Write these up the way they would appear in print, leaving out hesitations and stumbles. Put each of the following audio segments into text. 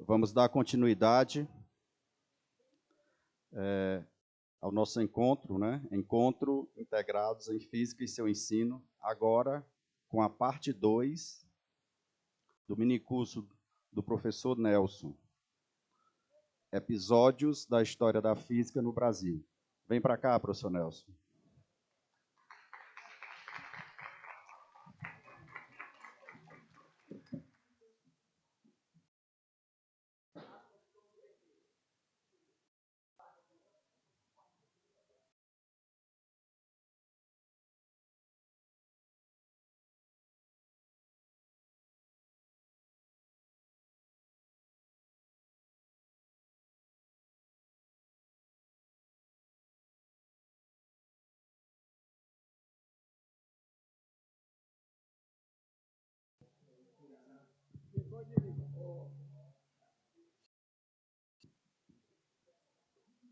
Vamos dar continuidade ao nosso encontro, né? Encontro Integrados em Física e seu Ensino, agora com a parte 2 do minicurso do professor Nelson, Episódios da História da Física no Brasil. Vem para cá, professor Nelson.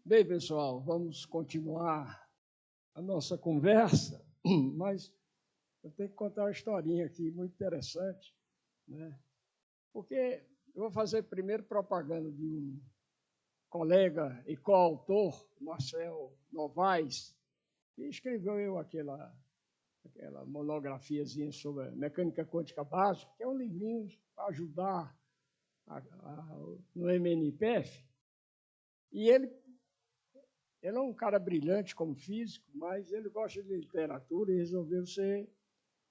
Bem, pessoal, vamos continuar a nossa conversa, mas eu tenho que contar uma historinha aqui muito interessante, né? Porque eu vou fazer primeiro propaganda de um colega e coautor, Marcel Novaes, que escreveu aquela monografiazinha sobre a mecânica quântica básica, que é um livrinho para ajudar no MNPF. E ele é um cara brilhante como físico, mas ele gosta de literatura e resolveu ser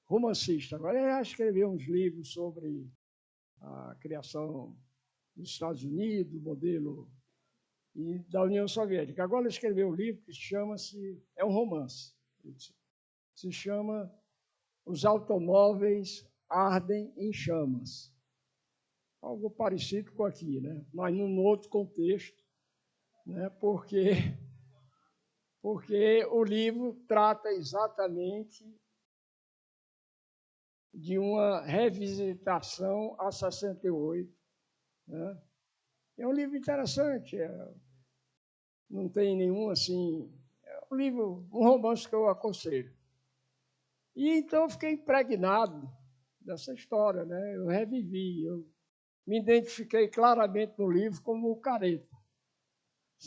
romancista. Agora ele já escreveu uns livros sobre a criação dos Estados Unidos, do modelo e da União Soviética. Agora ele escreveu um livro que é um romance, se chama Os Automóveis Ardem em Chamas. Algo parecido com aqui, né? Mas num outro contexto, né? Porque o livro trata exatamente de uma revisitação a 68. Né? É um livro interessante, não tem nenhum assim... É um livro, um romance que eu aconselho. E então eu fiquei impregnado dessa história, né? Eu revivi, eu me identifiquei claramente no livro como o Careta.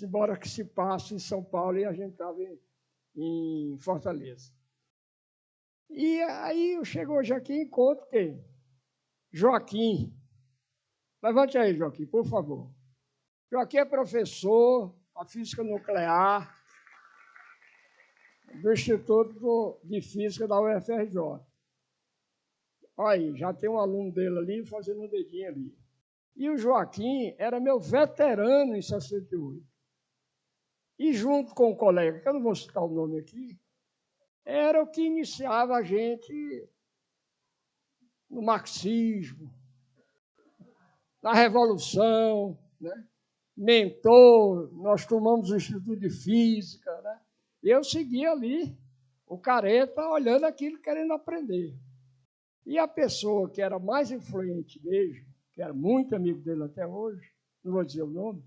Embora que se passe em São Paulo e a gente estava em Fortaleza. E aí eu chego hoje aqui e encontro quem? Joaquim. Levante aí, Joaquim, por favor. Joaquim é professor da Física Nuclear do Instituto de Física da UFRJ. Olha aí, já tem um aluno dele ali fazendo um dedinho ali. E o Joaquim era meu veterano em 68. E junto com um colega, que eu não vou citar o nome aqui, era o que iniciava a gente no marxismo, na Revolução, né? Mentor, nós tomamos o Instituto de Física, né? E eu seguia ali, o Careta, olhando aquilo, querendo aprender. E a pessoa que era mais influente mesmo, que era muito amigo dele até hoje, não vou dizer o nome,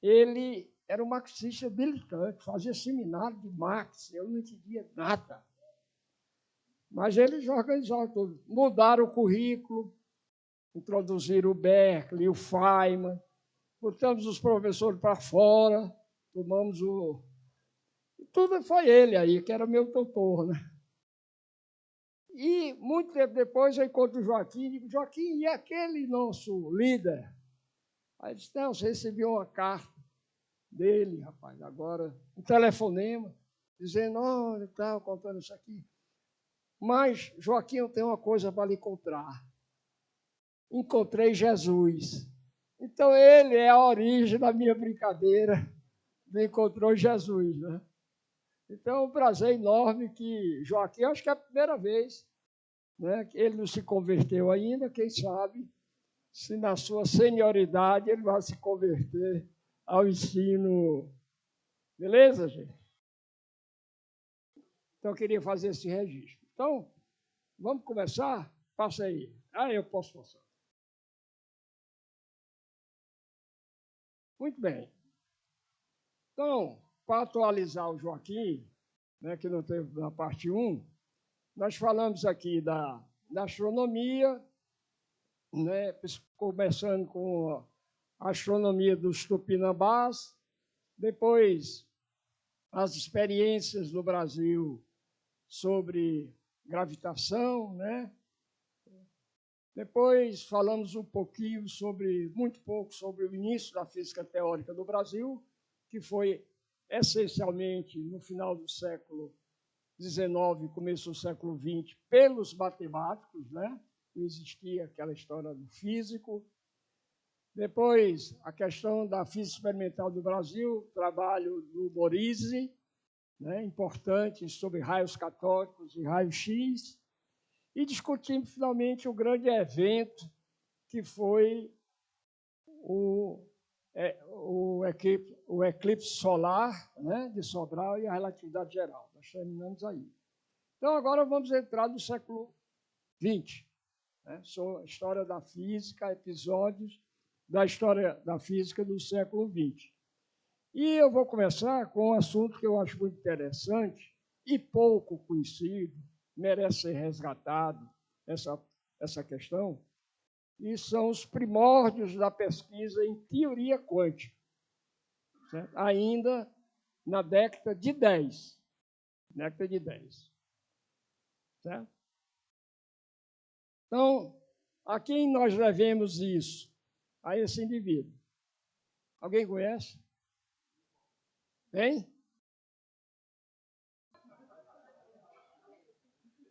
ele era um marxista militante, fazia seminário de Marx, eu não entendia nada. Mas eles organizaram tudo, mudaram o currículo, introduziram o Berkeley, o Feynman, botamos os professores para fora, tomamos o... Tudo foi ele aí, que era meu tutor, né? E muito tempo depois eu encontro o Joaquim e digo, Joaquim, e aquele nosso líder? Aí ele disse, não, você recebeu uma carta dele, rapaz, agora, um telefonema, dizendo, olha, tal, contando isso aqui. Mas, Joaquim, eu tenho uma coisa para lhe contar. Encontrei Jesus. Então, ele é a origem da minha brincadeira do Encontrou Jesus, né? Então, é um prazer enorme que Joaquim, acho que é a primeira vez, né, que ele não se converteu ainda, quem sabe, se na sua senioridade ele vai se converter ao ensino. Beleza, gente? Então, eu queria fazer esse registro. Então, vamos começar? Passa aí. Eu posso passar. Muito bem. Então, para atualizar o Joaquim, né, que não teve na parte 1, nós falamos aqui da astronomia, né, começando com a astronomia dos Tupinambás, depois as experiências no Brasil sobre gravitação, né? Depois falamos um pouquinho muito pouco sobre o início da física teórica no Brasil, que foi essencialmente no final do século XIX, começo do século XX, pelos matemáticos, né? Não existia aquela história do físico. Depois, a questão da física experimental do Brasil, trabalho do Borise, né? Importante sobre raios catódicos e raio-x. E discutimos, finalmente, o grande evento que foi o eclipse solar, né, de Sobral e a relatividade geral. Nós terminamos aí. Então, agora vamos entrar no século XX. Né, sobre a história da física, episódios da história da física do século XX. E eu vou começar com um assunto que eu acho muito interessante e pouco conhecido, merece ser resgatado, essa questão, e são os primórdios da pesquisa em teoria quântica, certo? Ainda na década de 10. Década de 10. Certo? Então, a quem nós devemos isso? A esse indivíduo. Alguém conhece? Hein?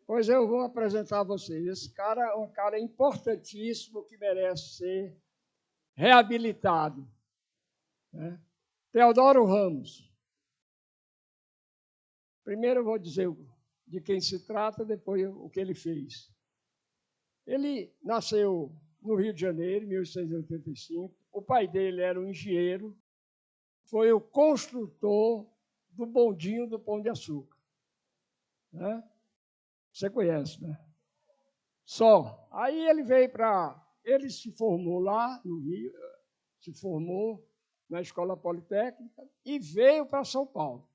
Pois eu vou apresentar a vocês. Esse cara é um cara importantíssimo que merece ser reabilitado. Né? Teodoro Ramos. Primeiro eu vou dizer de quem se trata, depois o que ele fez. Ele nasceu no Rio de Janeiro, em 1885. O pai dele era um engenheiro, foi o construtor do bondinho do Pão de Açúcar. Né? Você conhece, né? Só. Aí ele veio para... Ele se formou lá no Rio, se formou na Escola Politécnica e veio para São Paulo.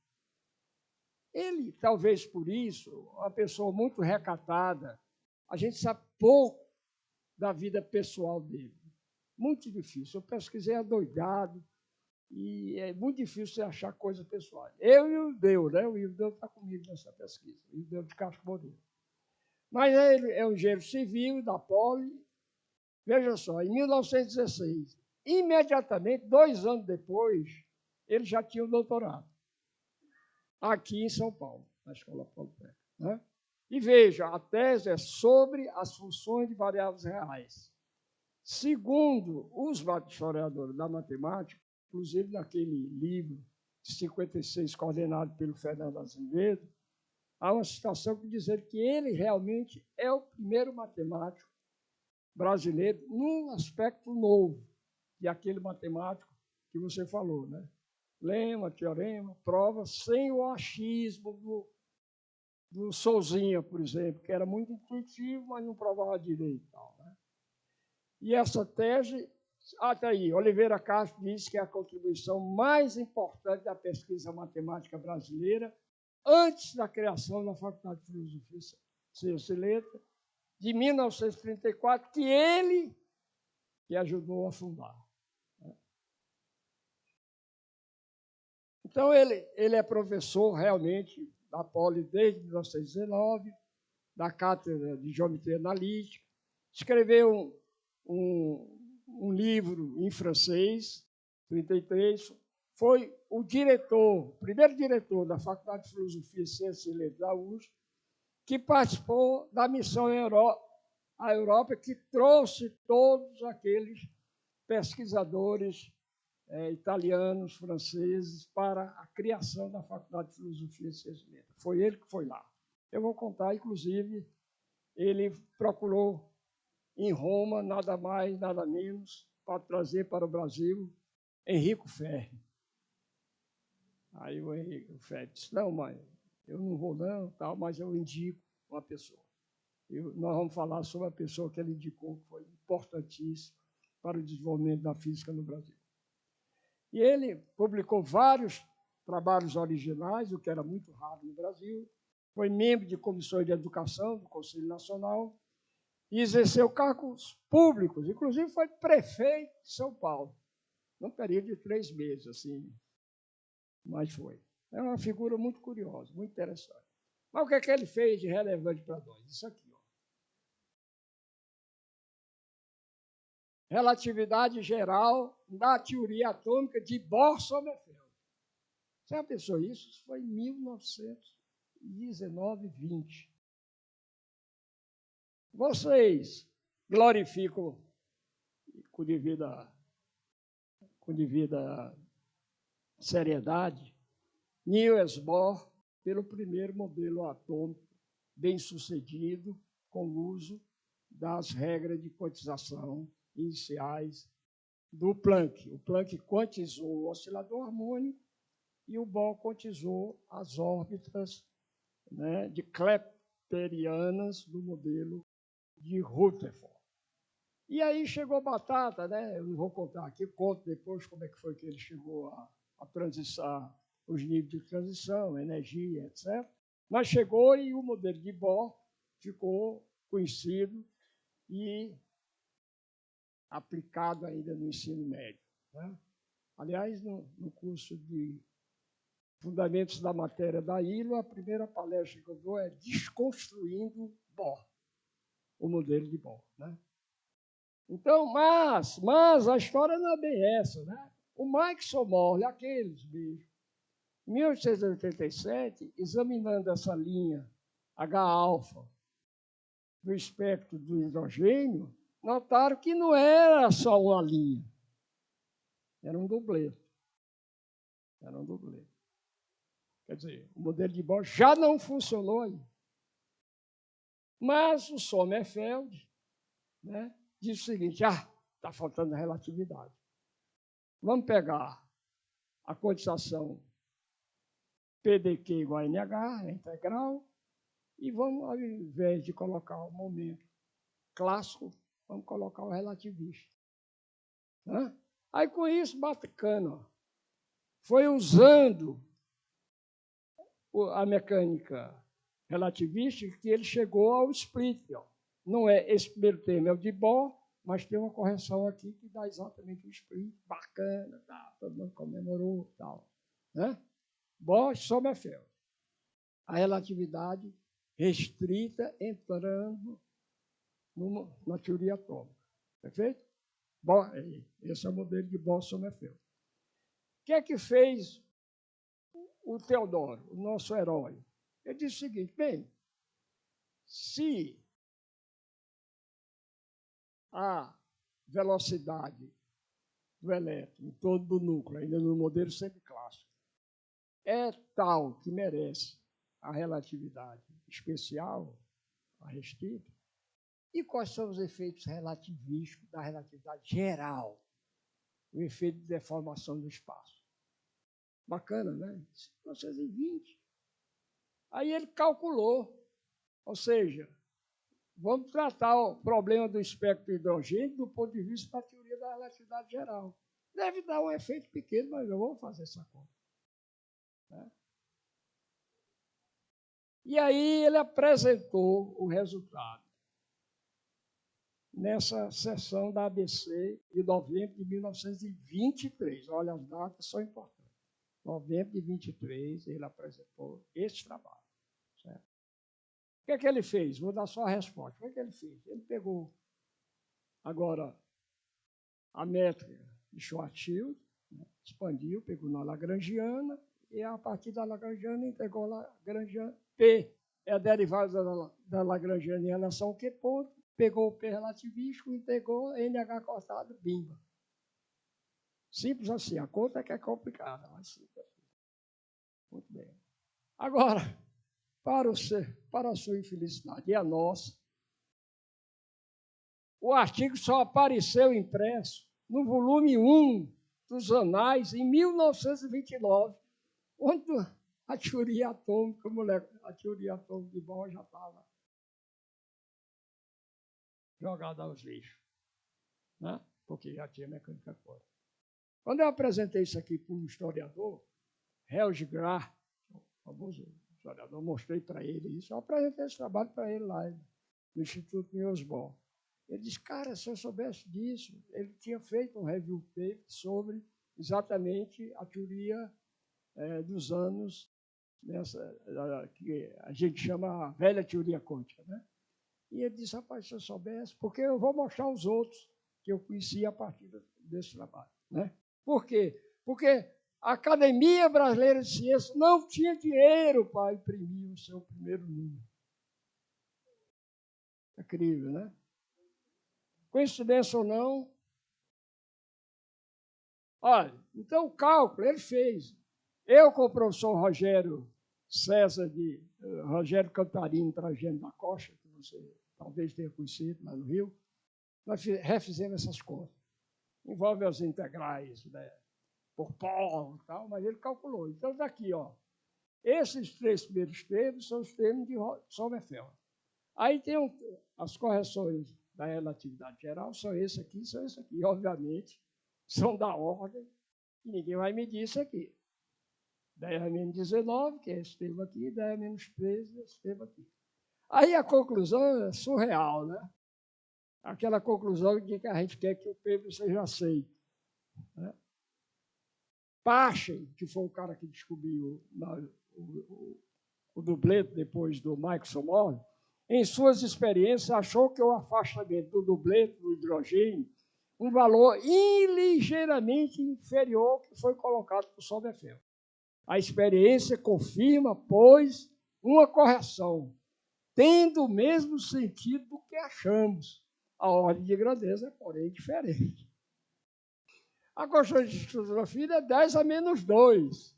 Ele, talvez por isso, uma pessoa muito recatada, a gente sabe pouco da vida pessoal dele. Muito difícil. Eu pesquisei adoidado e é muito difícil você achar coisas pessoais. Eu e o Deu, né? O Ildeu está comigo nessa pesquisa, o Ildeu de Castro Moreira. Mas ele é um engenheiro civil da Poli. Veja só, em 1916, imediatamente, 2 anos depois, ele já tinha o doutorado, aqui em São Paulo, na Escola Politécnica. Né? E veja, a tese é sobre as funções de variáveis reais. Segundo os historiadores da matemática, inclusive naquele livro de 56, coordenado pelo Fernando Azevedo, há uma citação que diz que ele realmente é o primeiro matemático brasileiro num aspecto novo, de aquele matemático que você falou, né? Lema, teorema, prova, sem o achismo do Souzinha, por exemplo, que era muito intuitivo, mas não provava direito. Né? E essa tese, até aí, Oliveira Castro diz que é a contribuição mais importante da pesquisa matemática brasileira antes da criação da Faculdade de Filosofia, Ciência e Letras, de 1934, que ele que ajudou a fundar. Então, ele é professor, realmente, da Poli desde 1919, da Cátedra de Geometria Analítica, escreveu um livro em francês, 1933, foi o primeiro diretor da Faculdade de Filosofia, Ciências e Letras da USP, que participou da missão à Europa, que trouxe todos aqueles pesquisadores italianos, franceses, para a criação da Faculdade de Filosofia e Ciências e Letras. Foi ele que foi lá. Eu vou contar, inclusive, ele procurou em Roma, nada mais, nada menos, para trazer para o Brasil Enrico Fermi. Aí o Enrico Fermi disse, não, mãe, eu não vou não, tal, mas eu indico uma pessoa. Nós vamos falar sobre a pessoa que ele indicou, que foi importantíssima para o desenvolvimento da física no Brasil. E ele publicou vários trabalhos originais, o que era muito raro no Brasil, foi membro de comissões de educação do Conselho Nacional e exerceu cargos públicos, inclusive foi prefeito de São Paulo, num período de 3 meses, assim, mas foi. É uma figura muito curiosa, muito interessante. Mas o que é que ele fez de relevante para nós? Isso aqui, ó. Relatividade geral da teoria atômica de Bohr-Sommerfeld. Você já pensou isso? Isso foi em 1919, 20. Vocês glorificam com devida seriedade Niels Bohr pelo primeiro modelo atômico bem-sucedido com o uso das regras de quantização iniciais do Planck. O Planck quantizou o oscilador harmônico e o Bohr quantizou as órbitas, né, de Kepplerianas do modelo de Rutherford. E aí chegou batata, né? Eu não vou contar aqui, conto depois como é que foi que ele chegou a transição, os níveis de transição, energia, etc. Mas chegou e o modelo de Bohr ficou conhecido e aplicado ainda no ensino médio, né? Aliás, no curso de Fundamentos da Matéria da ILO, a primeira palestra que eu dou é Desconstruindo Bohr, o modelo de Bohr, né? Então, mas a história não é bem essa, né? O Mike Morley, aqueles bichos, em 1887, examinando essa linha H-alfa do espectro do hidrogênio, notaram que não era só uma linha, era um dublê. Era um dublê. Quer dizer, o modelo de Bohr já não funcionou aí. Mas o Sommerfeld, né, disse o seguinte: está faltando relatividade. Vamos pegar a quantização PdQ igual a NH, a integral, e vamos, ao invés de colocar o momento clássico, vamos colocar o relativista. Né? Aí, com isso, bacana, foi usando a mecânica relativista que ele chegou ao split. Ó. Não é esse primeiro termo, é o de Bohr, mas tem uma correção aqui que dá exatamente o split. Bacana, tá, todo mundo comemorou, tal. Né? Bohr, Sommerfeld. A relatividade restrita entrando na teoria atômica. Perfeito? Bohr, esse é o modelo de Bohr-Sommerfeld. O que é que fez o Teodoro, o nosso herói? Ele disse o seguinte: bem, se a velocidade do elétron em torno do núcleo, ainda no modelo semiclássico, é tal que merece a relatividade especial, a restrita, e quais são os efeitos relativísticos da relatividade geral? O efeito de deformação do espaço. Bacana, né? 1920. Aí ele calculou, ou seja, vamos tratar o problema do espectro de hidrogênio do ponto de vista da teoria da relatividade geral. Deve dar um efeito pequeno, mas eu vou fazer essa conta. Né? E aí ele apresentou o resultado nessa sessão da ABC de novembro de 1923. Olha, as datas são importantes. Novembro de 23, ele apresentou esse trabalho. Certo? O que é que ele fez? Vou dar só a resposta. O que é que ele fez? Ele pegou agora a métrica de Schwarzschild, né, expandiu, pegou na Lagrangiana, e a partir da Lagrangiana integrou a Lagrangiana. P é a derivada da Lagrangiana em relação ao Q ponto, pegou o P relativístico, integrou NH cortado, bimba. Simples assim, a conta é que é complicada, mas simples assim. Muito bem. Agora, para a sua infelicidade e a nossa, o artigo só apareceu impresso no volume 1 dos Anais em 1929, onde a teoria atômica, a teoria atômica de Bohr já estava jogada aos lixos, né? Porque já tinha mecânica quântica. Quando eu apresentei isso aqui para um historiador, Helge Graf, famoso historiador, mostrei para ele isso, eu apresentei esse trabalho para ele lá. no Instituto Niels Bohr. Ele disse, cara, se eu soubesse disso, ele tinha feito um review paper sobre exatamente a teoria dos anos, que a gente chama a velha teoria quântica, né? E ele disse, rapaz, se eu soubesse, porque eu vou mostrar aos outros que eu conheci a partir desse trabalho, né? Por quê? Porque a Academia Brasileira de Ciências não tinha dinheiro para imprimir o seu primeiro número. É incrível, né? Coincidência ou não? Olha, então o cálculo ele fez. Eu com o professor Rogério César Rogério Cantarino Trajano da Costa, que você talvez tenha conhecido lá no Rio, nós refizemos essas contas. Envolve as integrais, né, por polo e tal, mas ele calculou. Então, daqui, ó, esses 3 primeiros termos são os termos de Sommerfeld. Aí tem as correções da relatividade geral, são esse aqui, são esse aqui. E, obviamente, são da ordem, e ninguém vai medir isso aqui. 10 a menos 19, que é esse termo aqui, 10 a menos 13, esse termo aqui. Aí a conclusão é surreal, né? Aquela conclusão de que a gente quer que o Pedro seja aceito, né? Paschen, que foi o cara que descobriu o dublete depois do Michael Morley, em suas experiências, achou que o afastamento do dublete do hidrogênio um valor ligeiramente inferior ao que foi colocado por Sommerfeld. A experiência confirma, pois, uma correção, tendo o mesmo sentido do que achamos. A ordem de grandeza é, porém, diferente. A constante de estratigrafia é 10 a menos 2.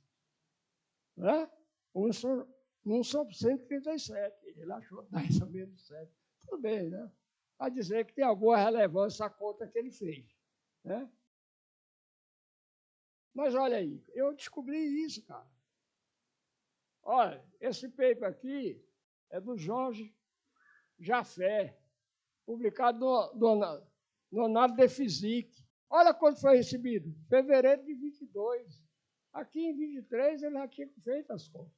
Né? Um só 137. Ele achou 10 a menos 7. Tudo bem, né? Vai dizer que tem alguma relevância a conta que ele fez. Né? Mas olha aí, eu descobri isso, cara. Olha, esse paper aqui é do Jorge Jafé, publicado no Annales de Physique. Olha quando foi recebido, fevereiro de 22. Aqui em 23 ele já tinha feito as contas.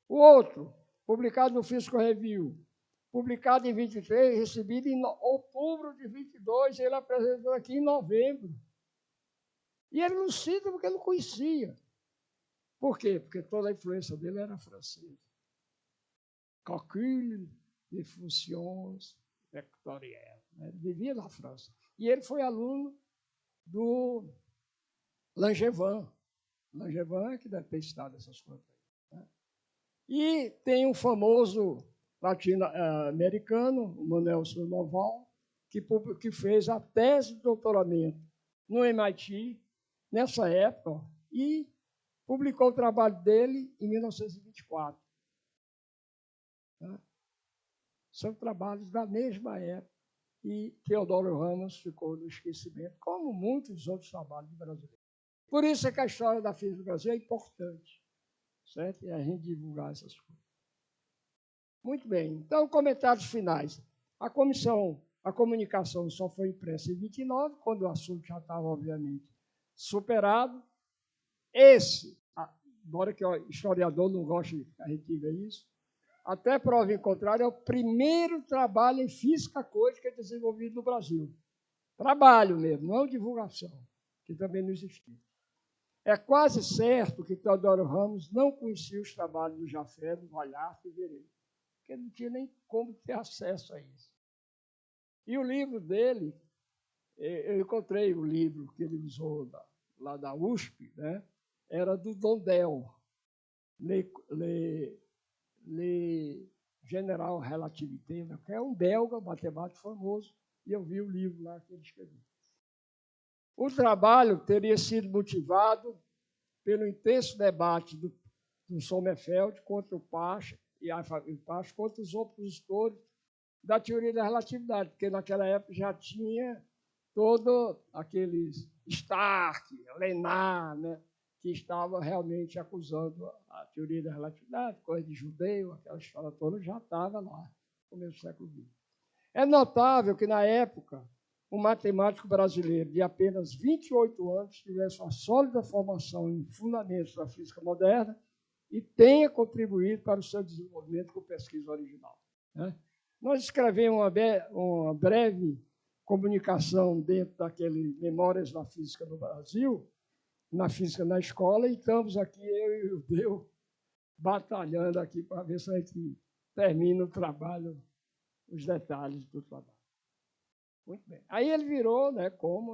O outro, publicado no Physical Review, publicado em 23, recebido em outubro de 22, ele apresentou aqui em novembro. E ele não cita porque ele não conhecia. Por quê? Porque toda a influência dele era francesa. Calcul de funções vectoriais. Ele vivia na França. E ele foi aluno do Langevin. Langevin é que deve ter estudado essas coisas. Né? E tem um famoso latino-americano, o Manuel Noval, que fez a tese de doutoramento no MIT, nessa época, e publicou o trabalho dele em 1924. Né? São trabalhos da mesma época e Teodoro Ramos ficou no esquecimento, como muitos outros trabalhos brasileiros. Por isso é que a história da física do Brasil é importante, certo? E a gente divulgar essas coisas. Muito bem, então, comentários finais. A comunicação só foi impressa em 29, quando o assunto já estava, obviamente, superado. Embora que o historiador não goste que a gente diga isso, até prova em contrário, é o primeiro trabalho em física quântica desenvolvido no Brasil. Trabalho mesmo, não divulgação, que também não existia. É quase certo que Teodoro Ramos não conhecia os trabalhos do Jafé, do Valhart e Verê, porque não tinha nem como ter acesso a isso. E o livro dele, eu encontrei o livro que ele usou lá da USP, né? Era do Dondel, Le General Relativité, que é um belga, matemático famoso, e eu vi o livro lá que ele escreveu. O trabalho teria sido motivado pelo intenso debate do Sommerfeld contra o Paschen e Paschen contra os opositores da teoria da relatividade, porque naquela época já tinha todos aqueles Stark, Lenard, né, que estavam realmente acusando a teoria da relatividade, coisa de judeu, aquela história toda já estava lá, no começo do século XX. É notável que, na época, um matemático brasileiro de apenas 28 anos tivesse uma sólida formação em fundamentos da física moderna e tenha contribuído para o seu desenvolvimento com pesquisa original. Né? Nós escrevemos uma breve comunicação dentro daquele Memórias da Física no Brasil, na Física na Escola, e estamos aqui, eu e o Deu, batalhando aqui para ver se a gente termina o trabalho, os detalhes do trabalho. Muito bem. Aí ele virou, né,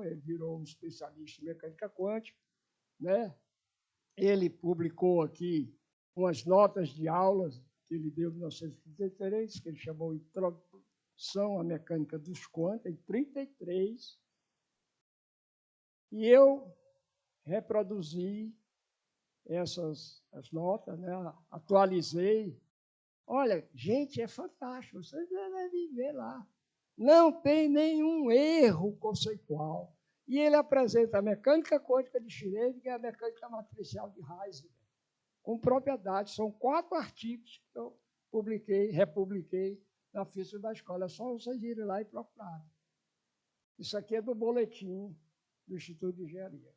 ele virou um especialista em mecânica quântica, né? Ele publicou aqui umas notas de aulas que ele deu em 1933, que ele chamou Introdução à Mecânica dos Quantos, em 1933. E eu reproduzi as notas, né? Atualizei. Olha, gente, é fantástico, vocês devem ver lá. Não tem nenhum erro conceitual. E ele apresenta a mecânica quântica de Schrödinger e a mecânica matricial de Heisenberg, com propriedade. São 4 artigos que eu republiquei na Física da Escola. É só vocês irem lá e procurarem. Isso aqui é do boletim do Instituto de Engenharia.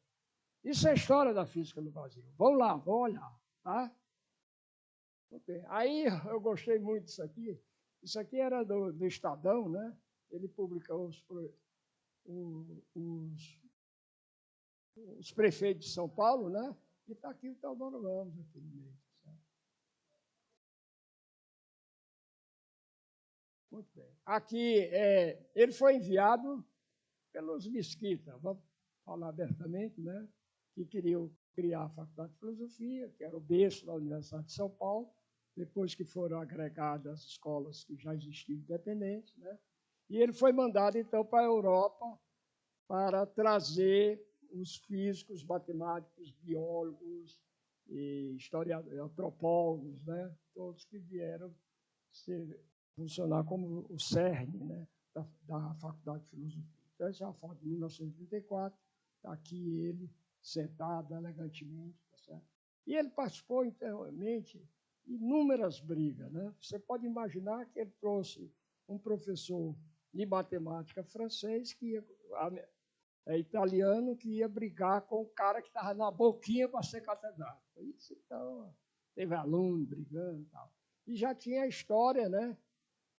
Isso é a história da física no Brasil. Vamos lá, vamos olhar. Tá? Okay. Aí eu gostei muito disso aqui. Isso aqui era do Estadão, né? Ele publicou os prefeitos de São Paulo, né? E está aqui o Teodoro Ramos aqui no meio. Certo? Muito bem. Aqui, ele foi enviado pelos Mesquita, vamos falar abertamente, né? Que queriam criar a Faculdade de Filosofia, que era o berço da Universidade de São Paulo, depois que foram agregadas as escolas que já existiam independentes, né? E ele foi mandado, então, para a Europa para trazer os físicos, matemáticos, biólogos, e historiadores, antropólogos, né? Todos que vieram funcionar como o cerne, né? da Faculdade de Filosofia. Então, essa é uma foto de 1934, está aqui ele sentado elegantemente, tá certo? E ele participou internamente inúmeras brigas, né? Você pode imaginar que ele trouxe um professor de matemática francês italiano que ia brigar com o cara que estava na boquinha para ser catedrático. Isso, então, teve aluno brigando e tal. E já tinha a história, né,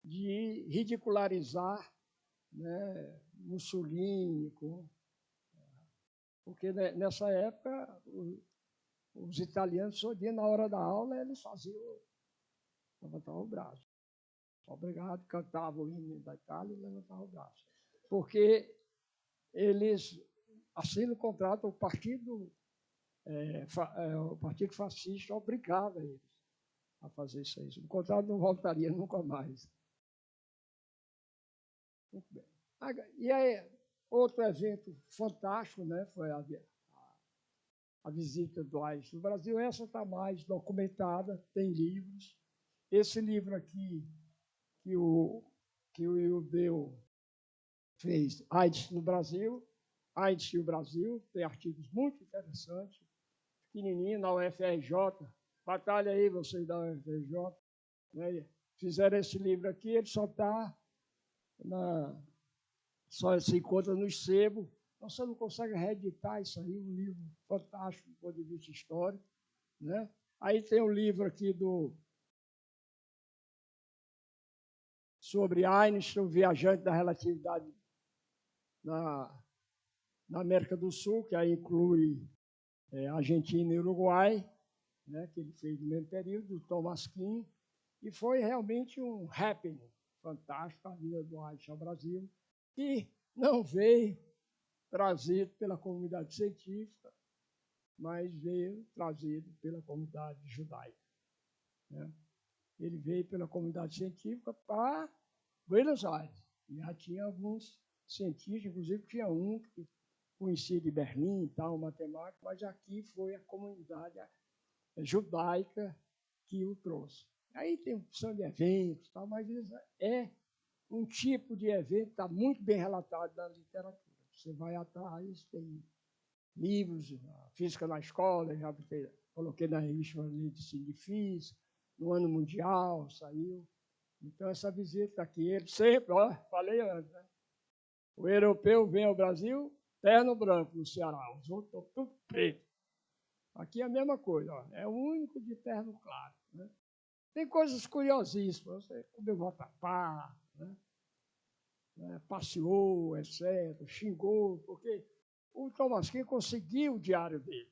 de ridicularizar, né, Mussolini, porque nessa época os italianos, todo dia, na hora da aula, eles levantavam o braço. Obrigado, cantavam o hino da Itália e levantavam o braço. Porque eles assinam o contrato, o partido fascista obrigava eles a fazer isso aí. O contrato não voltaria nunca mais. Muito bem. E aí, outro evento fantástico, né, foi a visita do Einstein no Brasil. Essa está mais documentada, tem livros. Esse livro aqui, que o Ildeu fez, Einstein no Brasil, Einstein e o Brasil, tem artigos muito interessantes, pequenininho, na UFRJ. Batalha aí, vocês da UFRJ. Né? Fizeram esse livro aqui, ele só está só se encontra nos sebos. Você não consegue reeditar isso aí, um livro fantástico do ponto de vista histórico. Né? Aí tem um livro aqui sobre Einstein, o viajante da relatividade na América do Sul, que aí inclui Argentina e Uruguai, né, que ele fez no mesmo período, do Thomas Kuhn, e foi realmente um happening fantástico a vida do Einstein ao Brasil, que não veio trazido pela comunidade científica, mas veio trazido pela comunidade judaica. Né? Ele veio pela comunidade científica para Buenos Aires. Já tinha alguns cientistas, inclusive tinha um que conhecia de Berlim, tal, matemático, mas aqui foi a comunidade judaica que o trouxe. Aí tem opção de eventos, tal, mas é um tipo de evento que está muito bem relatado na literatura. Você vai atrás, tem livros, Física na Escola, já coloquei na revista de Física, no Ano Mundial, saiu. Então, essa visita aqui, ele sempre, falei antes, né? O europeu vem ao Brasil, terno branco no Ceará, os outros estão tudo preto. Aqui é a mesma coisa, é o único de terno claro. Né? Tem coisas curiosíssimas, você comeu vatapá, né? Passeou, etc., xingou, porque o Thomas Kean conseguiu o diário dele.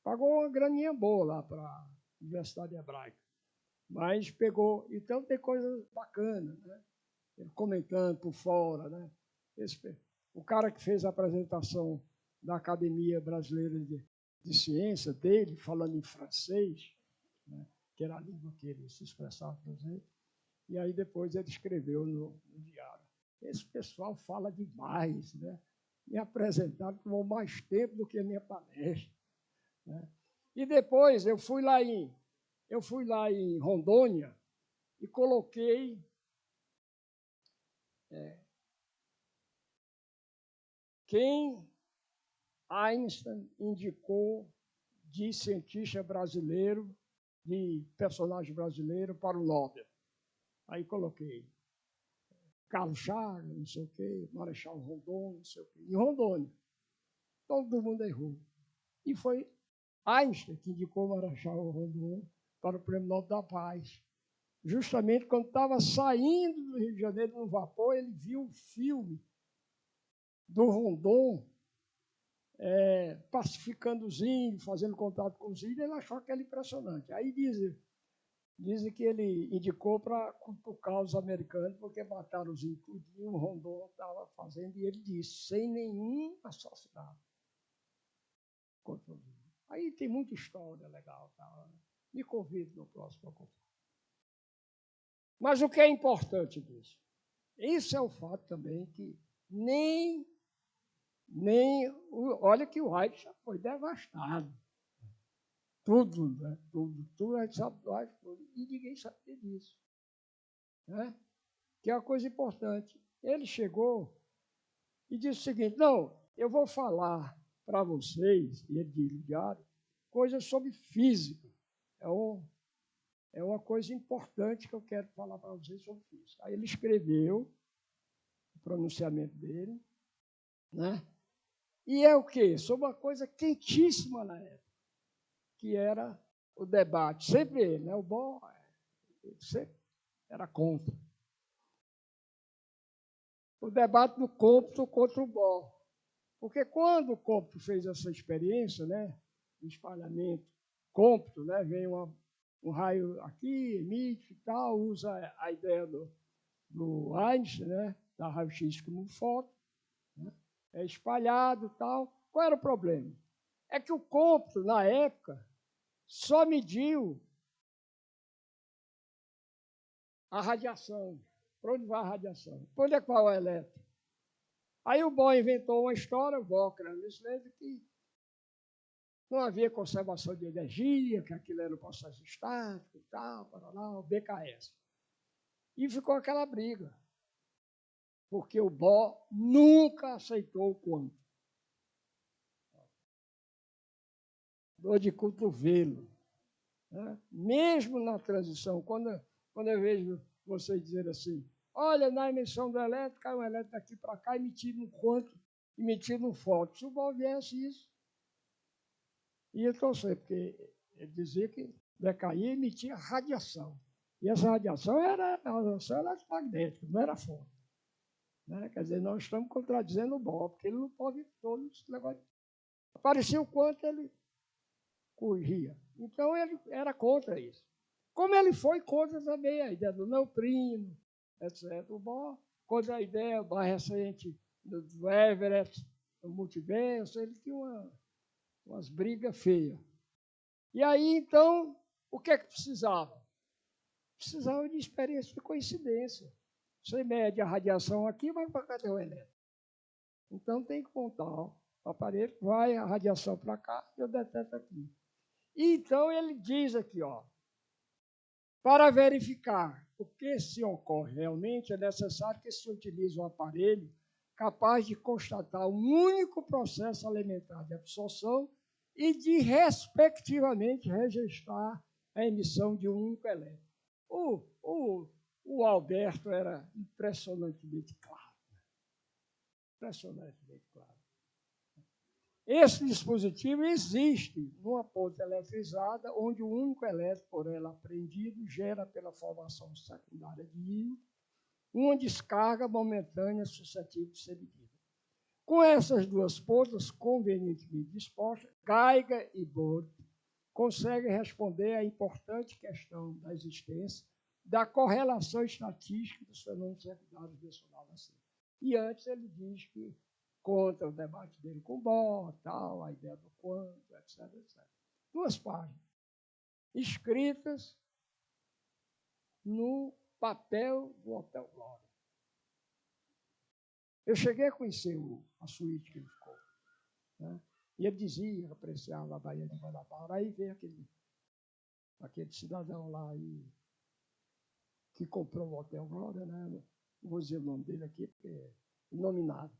Pagou uma graninha boa lá para a Universidade Hebraica, mas pegou. Então tem coisas bacanas, né? Ele comentando por fora, né? O cara que fez a apresentação da Academia Brasileira de Ciência dele, falando em francês, né? Que era a língua que ele se expressava, por exemplo, e aí depois ele escreveu no diário. Esse pessoal fala demais, né? Me apresentaram tomou mais tempo do que a minha palestra, né? E depois eu fui lá em Rondônia e coloquei quem Einstein indicou de cientista brasileiro, de personagem brasileiro para o Nobel. Aí coloquei Carlos Chagas, não sei o quê, Marechal Rondon, não sei o quê. Em Rondônia, todo mundo errou. E foi Einstein que indicou o Marechal Rondon para o Prêmio Nobel da Paz. Justamente quando estava saindo do Rio de Janeiro no vapor, ele viu o filme do Rondon pacificando os índios, fazendo contato com os índios, ele achou aquele impressionante. Aí dizem que ele indicou para cutucar os americanos, porque mataram os índios tudinho, o Rondon estava fazendo, e ele disse, sem nenhum assassinato. Aí tem muita história legal. Tá? Me convido no próximo a contar. Mas o que é importante disso? Isso é o fato também que olha que o Haiti já foi devastado. Tudo, né? Tudo a gente sabe do Haiti, e ninguém sabia disso. Né? Que é uma coisa importante. Ele chegou e disse o seguinte, não, eu vou falar para vocês, e ele disse, diário, coisas sobre física. É uma coisa importante que eu quero falar para vocês sobre física. Aí ele escreveu o pronunciamento dele, né? E é o quê? Sobre uma coisa quentíssima na época, que era o debate. Sempre ele, né? O Bohr sempre era contra. O debate do Compton contra o Bohr. Porque quando o Compton fez essa experiência, né, de espalhamento, Compton, né, vem um raio aqui, emite e tal, usa a ideia do Einstein, né, da raio-x como fóton, né, é espalhado e tal. Qual era o problema? É que o Compton, na época, só mediu a radiação. Para onde vai a radiação? Para onde é que vai o elétron? Aí o Bohr inventou uma história, o Bohr, que não havia conservação de energia, que aquilo era um processo estático e tal, para lá, o BKS. E ficou aquela briga, porque o Bohr nunca aceitou o quanto. Dor de cotovelo. Né? Mesmo na transição, quando eu vejo vocês dizer assim, olha, na emissão do elétron, cai um elétron daqui para cá, emitindo um quanto, emitindo um fóton. Se o Bohr viesse isso, ia torcer, porque ele dizia que decaía e emitia radiação. E essa radiação era radiação eletromagnética, não era fóton. Né? Quer dizer, nós estamos contradizendo o Bohr, porque ele não pode todo esse negócio. Aparecia o quanto, ele corrigia. Então, ele era contra isso. Como ele foi contra também a ideia do neutrino, etc. O Bohr, contra a ideia mais recente do Everett, do multiverso, ele tinha umas brigas feias. E aí, então, o que é que precisava? Precisava de experiência de coincidência. Você mede a radiação aqui, vai para cadê o elétron? Então, tem que montar o aparelho, vai a radiação para cá, eu deteto aqui. Então, ele diz aqui, ó, para verificar o que se ocorre realmente, é necessário que se utilize um aparelho capaz de constatar um único processo elementar de absorção e de, respectivamente, registrar a emissão de um único elétron. O Alberto era impressionantemente claro. Impressionantemente claro. Esse dispositivo existe numa ponte eletrizada, onde o único elétron por ela apreendido gera pela formação secundária de íon uma descarga momentânea suscetível de ser medida. Com essas duas pontas convenientemente dispostas, Geiger e Bode conseguem responder à importante questão da existência da correlação estatística dos fenômenos secundários mencionados acima. E antes ele diz que, contra o debate dele com Bohr, tal, a ideia do quanto, etc, etc. 2 páginas, escritas no papel do Hotel Glória. Eu cheguei a conhecer a suíte que ele ficou, né? E ele dizia, apreciava a Baía de Guanabara. Aí veio aquele cidadão lá aí, que comprou o Hotel Glória, né? Não vou dizer o nome dele aqui, porque é inominado.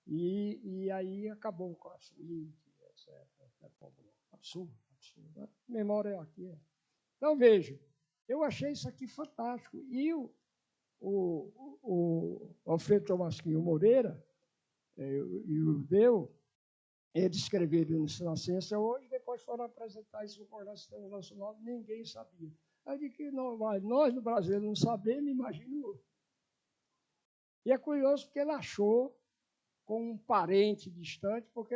E aí acabou com a suíte, etc. Absurdo, absurdo. Né? Memória aqui. Então, veja, eu achei isso aqui fantástico. E o Alfredo Tomasquinho Moreira e o Deu, eles escreveram isso na Ciência Hoje, depois foram apresentar isso no Congresso Internacional, ninguém sabia. Aí de que nós no Brasil não sabemos, imagino. E é curioso porque ele achou com um parente distante, porque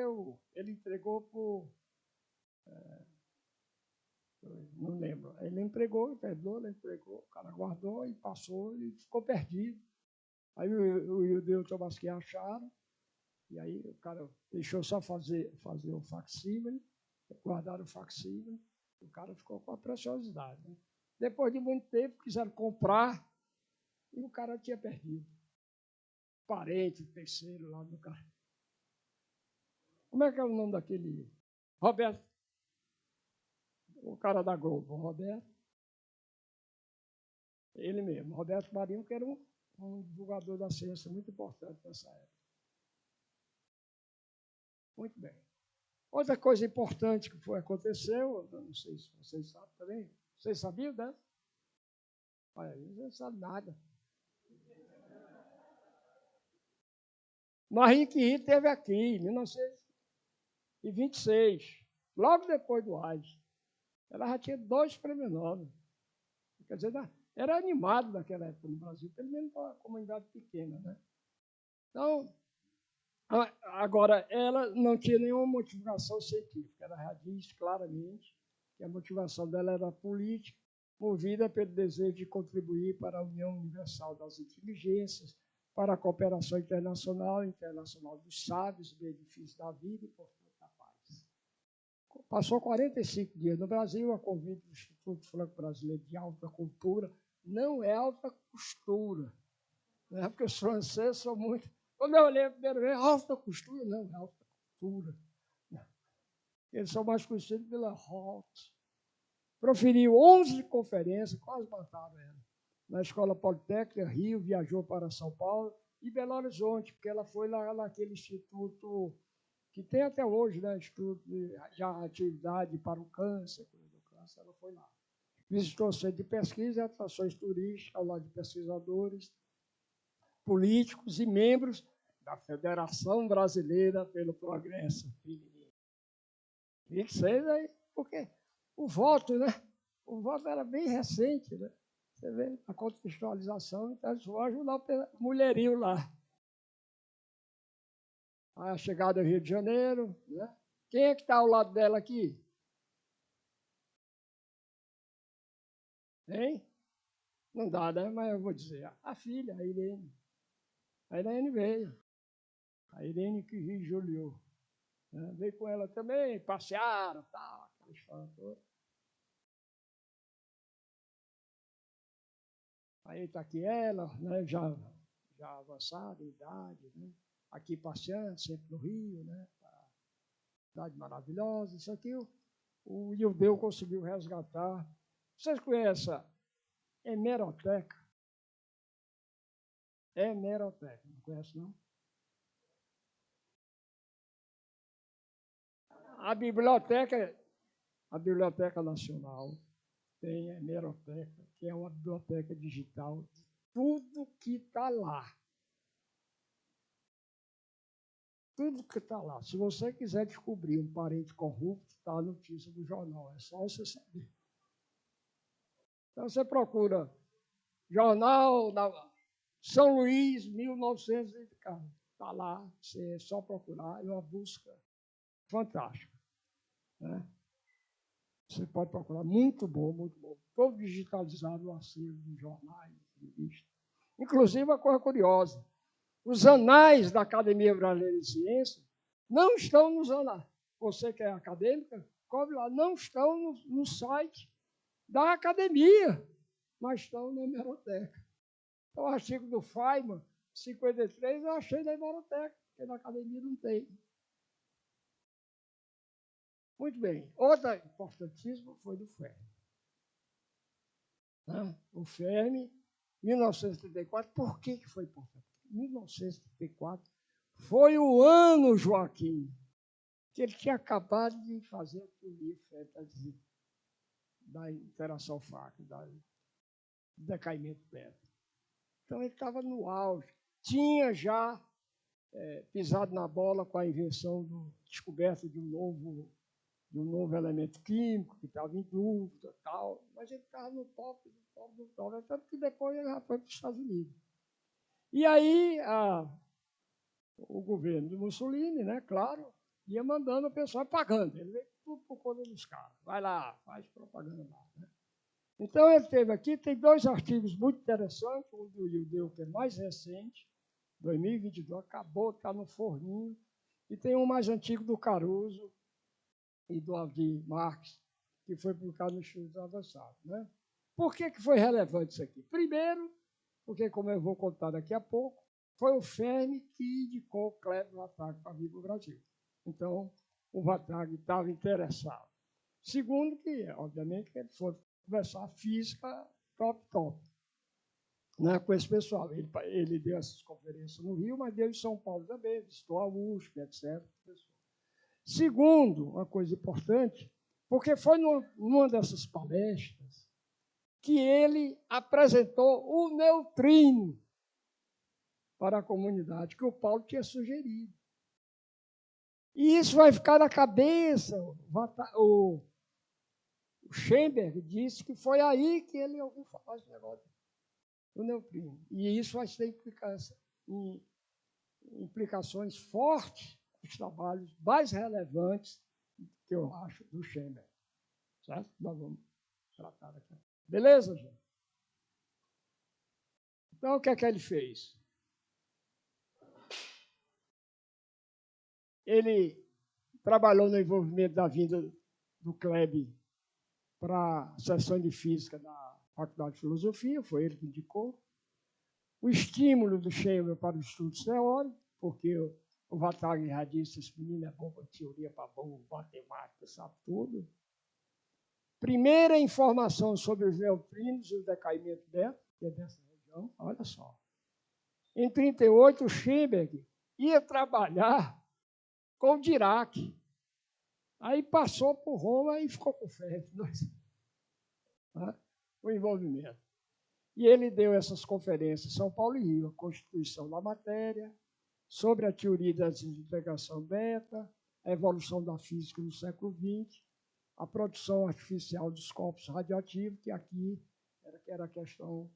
ele entregou por... não lembro. Ele entregou, o cara guardou e passou e ficou perdido. Aí o Ildeu e o Tomasquinho acharam, e aí o cara deixou só fazer o facsímile, guardaram o facsímile, o cara ficou com a preciosidade. Né? Depois de muito tempo, quiseram comprar e o cara tinha perdido. Parente, terceiro lá do cara. Como é que é o nome daquele? Roberto. O cara da Globo, Roberto. Ele mesmo, Roberto Marinho, que era um divulgador da ciência muito importante nessa época. Muito bem. Outra coisa importante que aconteceu, não sei se vocês sabem também, vocês sabiam dessa? Olha, eles não sabem nada. Marie Curie esteve aqui em 1926, logo depois do AIDS. Ela já tinha 2 prêmios Nobel. Quer dizer, era animado naquela época no Brasil, pelo menos para uma comunidade pequena. Né? Então, agora, ela não tinha nenhuma motivação científica. Ela já diz claramente que a motivação dela era política, movida pelo desejo de contribuir para a união universal das inteligências, para a cooperação internacional dos sábios, benefício da vida e, portanto, da paz. Passou 45 dias no Brasil, a convite do Instituto Franco-Brasileiro de Alta Cultura. Não é alta costura, né? Porque os franceses são muito... Quando eu olhei a primeira vez, alta costura, não, é alta cultura. Eles são mais conhecidos pela Hot. Proferiu 11 conferências, quase mataram ela. Na Escola Politécnica, Rio, viajou para São Paulo e Belo Horizonte, porque ela foi lá naquele instituto que tem até hoje, né, Instituto de Atividade para o Câncer, ela foi lá. Visitou o centro de pesquisa e atrações turísticas, ao lado de pesquisadores, políticos e membros da Federação Brasileira pelo Progresso Feminino. 26 aí, porque o voto, né? O voto era bem recente, né? Você vê a contextualização, então eles vão ajudar o mulherio lá. A chegada ao Rio de Janeiro, né? Quem é que está ao lado dela aqui? Hein? Não dá, né? Mas eu vou dizer. A filha, a Irene. A Irene veio. A Irene que Juliou. Né? Veio com ela também, passearam, tal, aquela história toda. Aí está aqui ela, né? já avançada em idade, né? Aqui passeando, sempre no Rio, né? Cidade maravilhosa. Isso aqui o Ildeu conseguiu resgatar. Vocês conhecem a hemeroteca? Hemeroteca, não conhece, não? A Biblioteca Nacional tem a hemeroteca, que é uma biblioteca digital de tudo que está lá. Tudo que está lá. Se você quiser descobrir um parente corrupto, está a notícia do jornal. É só você saber. Então, você procura jornal São Luís, 1900, está lá, você é só procurar, é uma busca fantástica. Né? Você pode procurar, muito bom, muito bom. Todo digitalizado o acervo de jornais, revistas. Inclusive, uma coisa curiosa, os anais da Academia Brasileira de Ciências não estão nos anais. Você que é acadêmica, cobre lá, não estão no site da academia, mas estão na hemeroteca. Então, o artigo do Feynman, 53, eu achei na hemeroteca, porque na academia não tem. Muito bem. Outra importantíssima foi do Fermi. O Fermi, 1934, por que foi importante? 1934 foi o ano, Joaquim, que ele tinha acabado de fazer a teoria da interação fraca, do decaimento beta. Então, ele estava no auge. Tinha já pisado na bola com a invenção, descoberta de um novo elemento químico, que estava em dúvida, tal, mas ele estava no top, tanto que depois ele já foi para os Estados Unidos. E aí, o governo de Mussolini, né, claro, ia mandando o pessoal pagando. Ele veio tudo por conta dos caras. Vai lá, faz propaganda lá. Né? Então, ele teve aqui, tem 2 artigos muito interessantes, um do Ildeu, que é mais recente, 2022, acabou, está no forninho, e tem um mais antigo do Caruso e do Aldir Marques, que foi publicado no Estudos Avançados. Né? Por que foi relevante isso aqui? Primeiro, porque, como eu vou contar daqui a pouco, foi o Fermi que indicou o Kleber Vatag para vir para o Brasil. Então, o Vatag estava interessado. Segundo, que, obviamente, que ele foi conversar física top, né, com esse pessoal. Ele deu essas conferências no Rio, mas deu em São Paulo também, visitou a USP, etc. Segundo, uma coisa importante, porque foi numa dessas palestras que ele apresentou o neutrino para a comunidade, que o Paulo tinha sugerido. E isso vai ficar na cabeça. O Schoenberg disse que foi aí que ele ouviu falar esse negócio do neutrino. E isso vai ter implicações fortes nos trabalhos mais relevantes que eu acho do Schoenberg. Certo? Nós vamos tratar daqui. Beleza, gente? Então, o que é que ele fez? Ele trabalhou no envolvimento da vinda do Kleber para a seção de física da Faculdade de Filosofia, foi ele que indicou. O estímulo do Schoenberg para os estudos teóricos, porque o Vatag já disse, esse menino é bom para teoria, para bom, matemática, sabe tudo. Primeira informação sobre os neutrinos e o decaimento beta, que é dessa região, olha só. Em 1938, o Schoenberg ia trabalhar com o Dirac. Aí passou por Roma e ficou com Fermi. O envolvimento. E ele deu essas conferências em São Paulo e Rio, a Constituição da Matéria, sobre a teoria da desintegração beta, a evolução da física no século XX, a produção artificial dos corpos radioativos, que aqui era a questão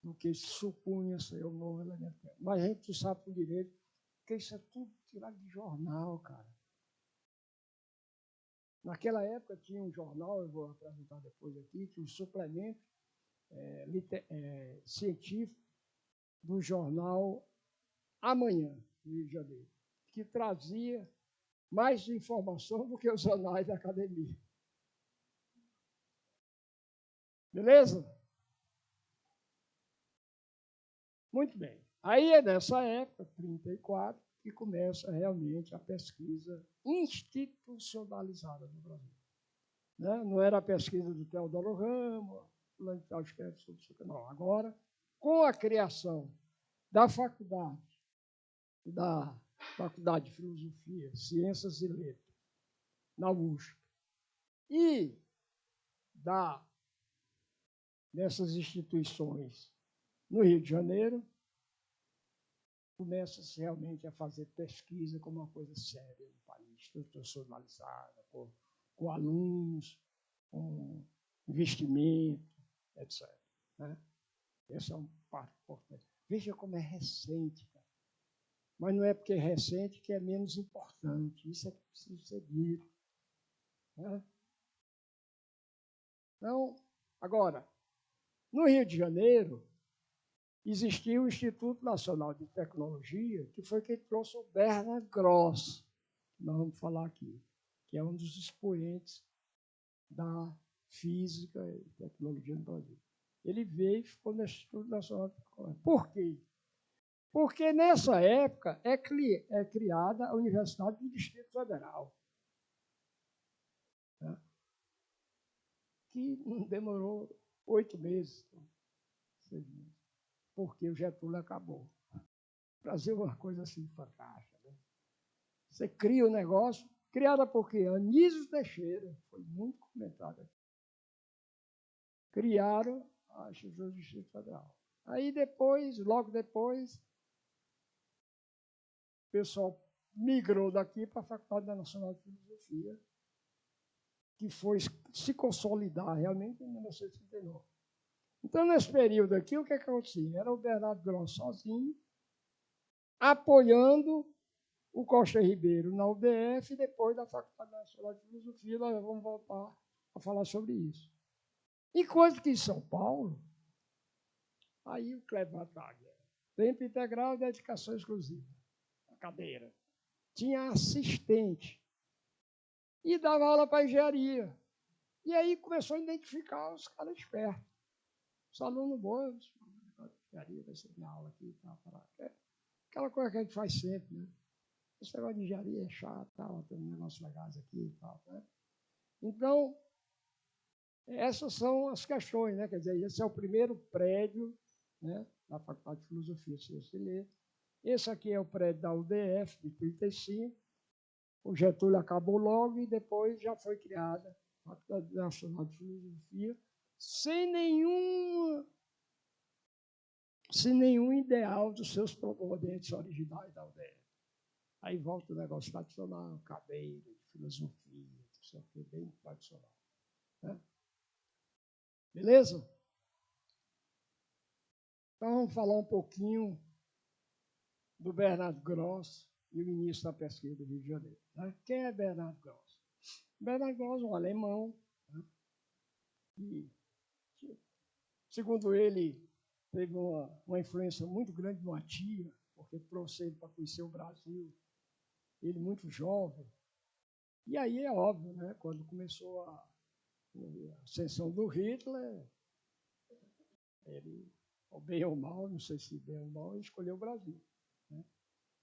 do que se supunha ser o novo elemento. Mas a gente não sabe por direito, porque isso é tudo tirado de jornal, cara. Naquela época tinha um jornal, eu vou apresentar depois aqui, tinha um suplemento científico do jornal Amanhã, do Rio de Janeiro, que trazia mais informação do que os anais da academia. Beleza? Muito bem. Aí é nessa época, 1934, que começa realmente a pesquisa institucionalizada no Brasil. Né? Não era a pesquisa do Teodoro Ramos, não. Agora, com a criação da Faculdade de Filosofia, Ciências e Letras, na USP, e dessas instituições no Rio de Janeiro, começa-se realmente a fazer pesquisa como uma coisa séria no país, institucionalizada, com alunos, com investimento, etc. Né? Essa é uma parte importante. Veja como é recente, cara. Mas não é porque é recente que é menos importante. Isso é que precisa ser dito. Né? Então, agora, no Rio de Janeiro, existia o Instituto Nacional de Tecnologia, que foi quem trouxe o Bernard Gross, que nós vamos falar aqui, que é um dos expoentes da física e tecnologia no Brasil. Ele veio e ficou no Instituto Nacional de Tecnologia. Por quê? Porque nessa época é criada a Universidade do Distrito Federal, né? Que não demorou 8 meses, 6 meses, porque o Getúlio acabou. O Brasil é uma coisa assim fantástica. Né? Você cria o negócio, criada por quê? Anísio Teixeira, foi muito comentado aqui. Criaram a Instituição do Distrito Federal. Aí depois, logo depois, o pessoal migrou daqui para a Faculdade Nacional de Filosofia, que foi se consolidar realmente em 1939. Então, nesse período aqui, o que acontecia? Era o Bernardo Gross sozinho, apoiando o Costa Ribeiro na UDF e depois da Faculdade Nacional de Filosofia. Nós vamos voltar a falar sobre isso. Enquanto que em São Paulo, aí o Cléber Bataglia, tempo integral e dedicação exclusiva, a cadeira. Tinha assistente e dava aula para engenharia. E aí começou a identificar os caras espertos. Os alunos bons, engenharia, vai ser minha aula aqui, tá, aquela coisa que a gente faz sempre, né? Esse negócio de engenharia é chato, tal, tem um negócio legais aqui e tal, né? Então, essas são as questões, né? Quer dizer, esse é o primeiro prédio, né, da Faculdade de Filosofia e Ciências e Letras. Esse aqui é o prédio da UDF, de 1935. O Getúlio acabou logo e depois já foi criada a Faculdade Nacional de Filosofia, sem nenhum ideal dos seus proponentes originais da UDF. Aí volta o negócio tradicional, cadeira de filosofia, isso aqui bem tradicional. Né? Beleza? Então vamos falar um pouquinho do Bernard Gross e o início da pesquisa do Rio de Janeiro. Né? Quem é Bernard Gross? Bernard Gross é um alemão, né? E, segundo ele, teve uma influência muito grande de uma tia, porque trouxe ele para conhecer o Brasil, ele muito jovem. E aí é óbvio, né? Quando começou a ascensão do Hitler, ele, ou bem ou mal, não sei se bem ou mal, ele escolheu o Brasil. Né?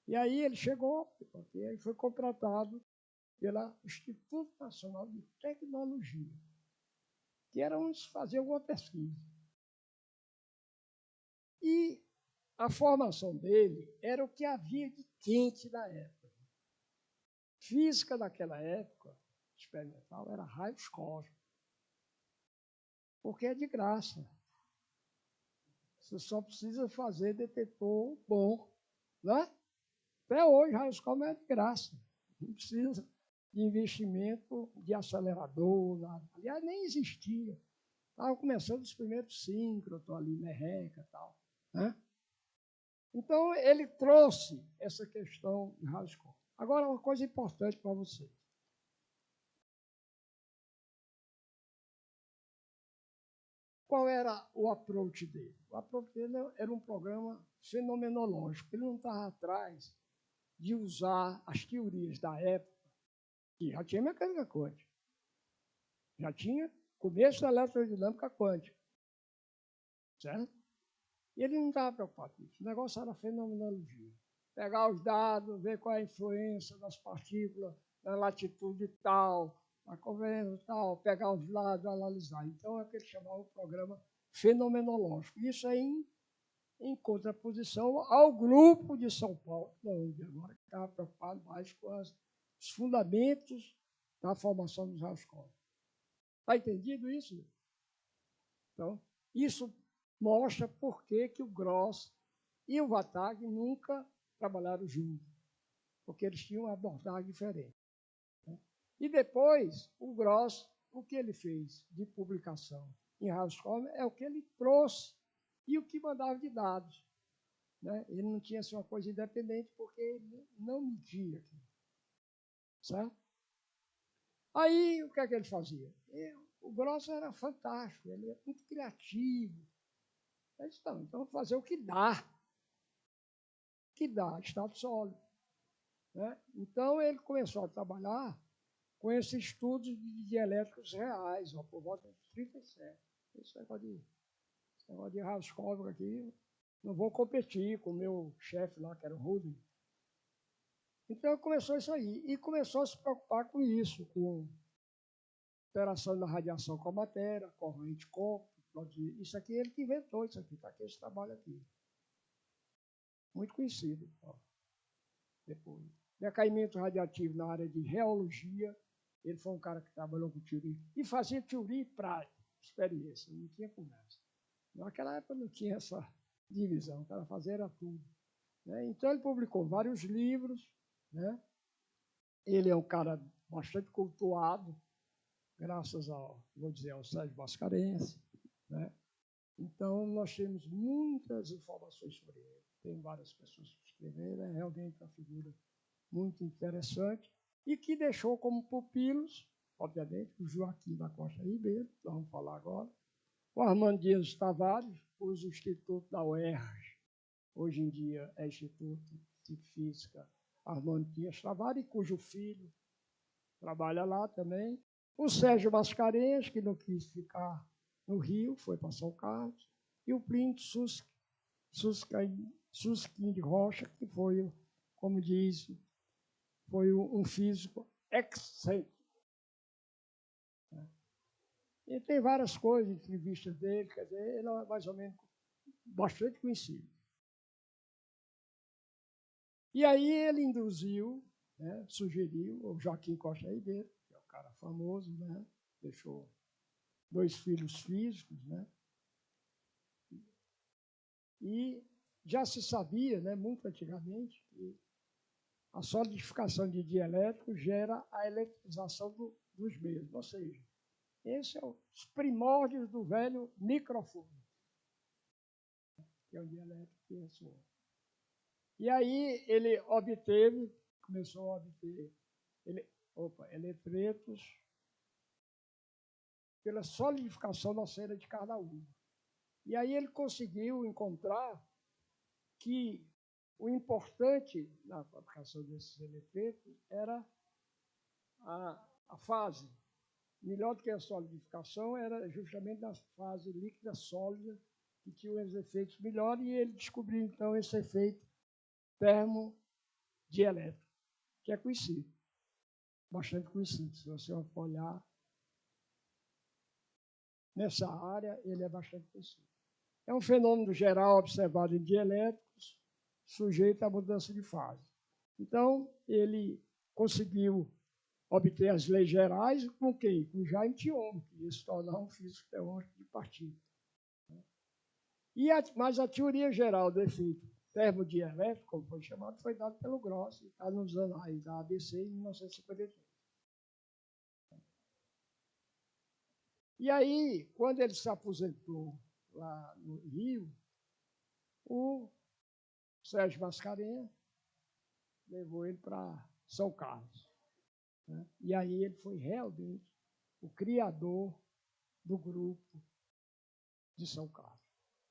E aí ele chegou, porque ele foi contratado pelo Instituto Nacional de Tecnologia, que era onde se fazia alguma pesquisa. E a formação dele era o que havia de quente na época. Física naquela época, experimental, era raios cósmicos, porque é de graça. Você só precisa fazer detetor bom, né? Até hoje, raios cósmicos é de graça. Não precisa de investimento de acelerador, nada. Aliás, nem existia. Estavam começando os primeiros síncronos ali, merreca e tal. Né? Então, ele trouxe essa questão de raios cósmicos. Agora, uma coisa importante para vocês. Qual era o approach dele? O approach dele era um programa fenomenológico. Ele não estava atrás de usar as teorias da época, que já tinha mecânica quântica, já tinha começo da eletrodinâmica quântica, certo? E ele não estava preocupado com isso. O negócio era fenomenologia. Pegar os dados, ver qual é a influência das partículas na latitude tal, na convergência tal, pegar os dados, analisar. Então, é o que ele chamava o programa fenomenológico. Isso é em contraposição ao grupo de São Paulo, de agora, que estava preocupado mais com os fundamentos da formação dos raios cósmicos. Está entendido isso? Então, isso mostra por que o Gross e o Vatag nunca trabalharam juntos, porque eles tinham uma abordagem diferente. Né? E depois, o Gross, o que ele fez de publicação em raios cósmicos é o que ele trouxe e o que mandava de dados. né? Ele não tinha assim, uma coisa independente porque ele não media aqui, certo? Aí, o que é que ele fazia? O Gross era fantástico, ele é muito criativo. Eu disse, então vamos fazer o que dá. O que dá, estado sólido. Né? Então, ele começou a trabalhar com esses estudos de dielétricos reais, ó, por volta de 37. Esse negócio de Raskov aqui, não vou competir com o meu chefe lá, que era o Rudin. Então, começou isso aí. E começou a se preocupar com isso, com interação da radiação com a matéria, corrente côncava. Isso aqui, ele que inventou isso aqui, está aqui esse trabalho aqui. Muito conhecido. Ó. Depois. Decaimento radiativo na área de reologia. Ele foi um cara que trabalhou com teoria. E fazia teoria e prática, experiência. Não tinha conversa. Naquela época não tinha essa divisão. O cara fazia era tudo. Né? Então, ele publicou vários livros. Né? Ele é um cara bastante cultuado, graças ao, vou dizer, ao Sérgio Mascarenhas. Né? Então, nós temos muitas informações sobre ele. Tem várias pessoas que escreveram. É realmente uma figura muito interessante e que deixou como pupilos, obviamente, o Joaquim da Costa Ribeiro, nós vamos falar agora, o Armando Dias Tavares, cujo instituto da UERJ, hoje em dia é Instituto de Física Armando Dias Tavares, cujo filho trabalha lá também, o Sérgio Mascarenhas, que não quis ficar no Rio, foi para São Carlos, e o Plínio Susskind de Rocha, que foi, como diz, foi um físico excêntrico. E tem várias coisas, entrevistas dele, quer dizer, ele é mais ou menos bastante conhecido. E aí ele induziu, né, sugeriu o Joaquim Costa Ribeiro, que é um cara famoso, né, deixou 2 filhos físicos, né, e já se sabia, né, muito antigamente, que a solidificação de dielétricos gera a eletrização dos mesmos, ou seja, esses são os primórdios do velho microfone, que é o dielétrico que ressoa. E aí ele começou a obter eletretos pela solidificação da cera de cada uva. E aí ele conseguiu encontrar que o importante na fabricação desses eletretos era a fase. Melhor do que a solidificação era justamente na fase líquida sólida, que tinha os efeitos melhores, e ele descobriu, então, esse efeito termodielétrico, que é conhecido, bastante conhecido. Se você olhar nessa área, ele é bastante conhecido. É um fenômeno geral observado em dielétricos, sujeito à mudança de fase. Então, ele conseguiu obter as leis gerais com quem? Com Jaime Thion, que ia se tornar um físico teórico de partícula. Mas a teoria geral do efeito termodielétrico, como foi chamado, foi dada pelo Gross, e está nos anais da ABC em 1953. E aí, quando ele se aposentou lá no Rio, o Sérgio Mascarenhas levou ele para São Carlos. Né? E aí ele foi realmente o criador do grupo de São Carlos,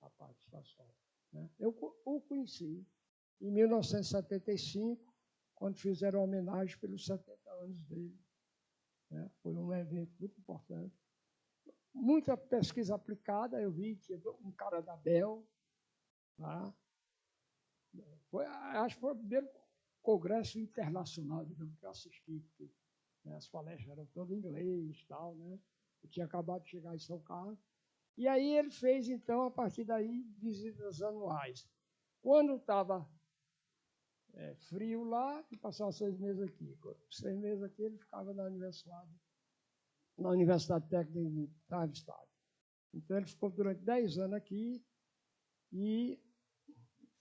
a parte estação. Né? Eu o conheci em 1975, quando fizeram homenagem pelos 70 anos dele. Né? Foi um evento muito importante. Muita pesquisa aplicada, eu vi que um cara da Bell, tá? Acho que foi o primeiro congresso internacional, digamos, que eu assisti, porque, né, as palestras eram todas em inglês e tal, né? Eu tinha acabado de chegar em São Carlos. E aí ele fez, então, a partir daí, visitas anuais. Quando estava frio lá, ele passava 6 meses aqui. 6 meses aqui, ele ficava na Universidade Técnica de Darmstadt. Então, ele ficou durante 10 anos aqui e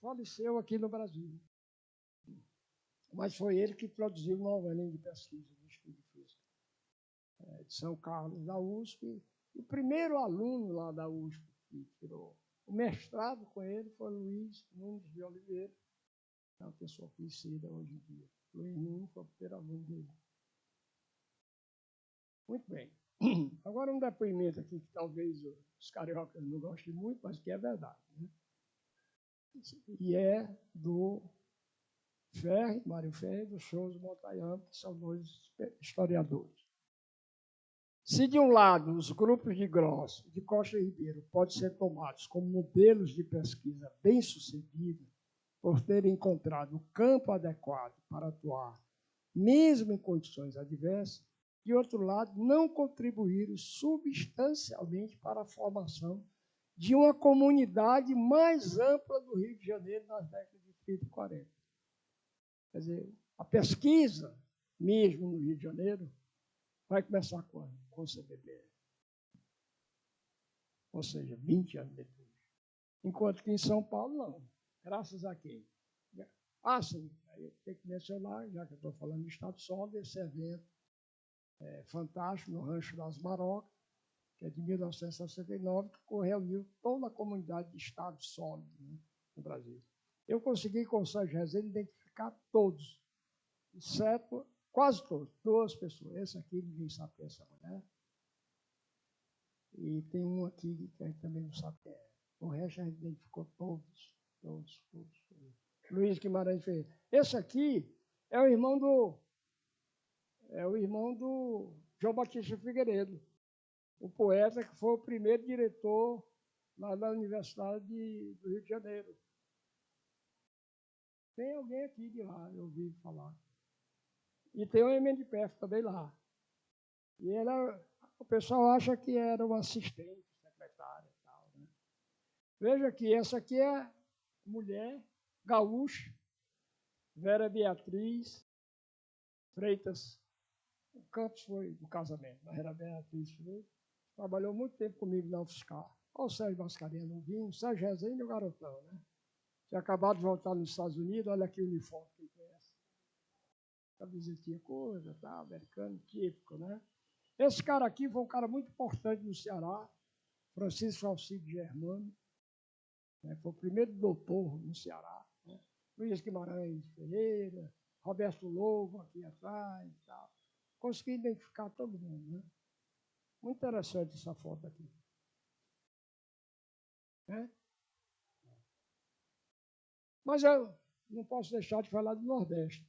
faleceu aqui no Brasil. Mas foi ele que produziu nova linha de pesquisa de estudo de física de São Carlos, da USP. O primeiro aluno lá da USP que tirou o mestrado com ele foi Luiz Nunes de Oliveira, é uma pessoa conhecida hoje em dia. Luiz Nunes foi o primeiro aluno dele. Muito bem. Agora um depoimento aqui que talvez os cariocas não gostem muito, mas que é verdade, né? E é do Ferri, Mário Ferri, do Souza Montanhã, que são dois historiadores. Se de um lado os grupos de Gross e de Costa Ribeiro podem ser tomados como modelos de pesquisa bem-sucedidos por terem encontrado o campo adequado para atuar, mesmo em condições adversas, de outro lado, não contribuíram substancialmente para a formação de uma comunidade mais ampla do Rio de Janeiro nas décadas de 30 e 40. Quer dizer, a pesquisa, mesmo no Rio de Janeiro, vai começar quando? Com o CBPE. Ou seja, 20 anos depois. Enquanto que em São Paulo, não. Graças a quem? Ah, sim, aí tem que mencionar, já que eu estou falando de Estado Sólido, esse evento fantástico no Rancho das Marocas, que é de 1969, que reuniu toda a comunidade de Estado Sólido, né, no Brasil. Eu consegui, com o Sérgio Rezende, identificar todos, exceto quase todos, 2 pessoas. Esse aqui, ninguém sabe quem é essa mulher. E tem um aqui que a gente também não sabe quem é. O resto a gente identificou todos. Luiz Guimarães Ferreira. Esse aqui é o irmão do João Batista Figueiredo, o poeta que foi o primeiro diretor lá da Universidade do Rio de Janeiro. Tem alguém aqui de lá, eu ouvi falar. E tem o MNPF também lá. E o pessoal acha que era um assistente, secretária e tal, né? Veja que essa aqui é mulher gaúcha, Vera Beatriz Freitas. O Campos foi do casamento, mas era Beatriz Freitas. Trabalhou muito tempo comigo na UFSCar. Olha o Sérgio Mascarenhas novinho, o Sérgio Rezende e o garotão, né? Tinha acabado de voltar nos Estados Unidos, olha aqui o uniforme que ele conhece. Camisetinha coisa, tá, americano, típico, né? Esse cara aqui foi um cara muito importante no Ceará, Francisco Alcides Germano, né? Foi o primeiro doutor no Ceará, né? Luiz Guimarães Ferreira, Roberto Lobo aqui atrás e tal. Consegui identificar todo mundo, né? Muito interessante essa foto aqui. Né? Mas eu não posso deixar de falar do Nordeste.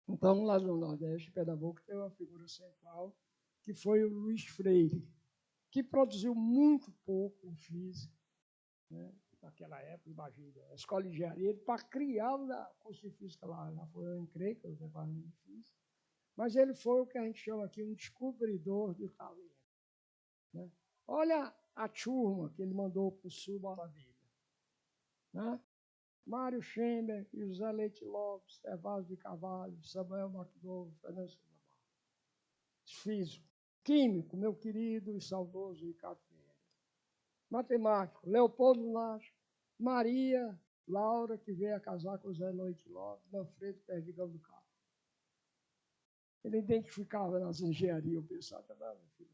Então, lá no Nordeste, Pernambuco, tem uma figura central, que foi o Luiz Freire, que produziu muito pouco em física, né? Naquela época, imagina, a escola de engenharia, para criar o curso de física lá foi eu encrenca, eu levava de física, mas ele foi o que a gente chama aqui um descobridor de talento. Né? Olha a turma que ele mandou para o sul da vida. Né? Mário Schember, José Leite Lopes, Evásio de Carvalho, Samuel MacDowell, Fernando Silva. Físico. Químico, meu querido e saudoso Ricardo Ferreira. Matemático, Leopoldo Nacho, Maria Laura, que veio a casar com José Leite Lopes, Manfredo Perdigão do Carmo. Ele identificava nas engenharias, o pessoal estava, meu filho.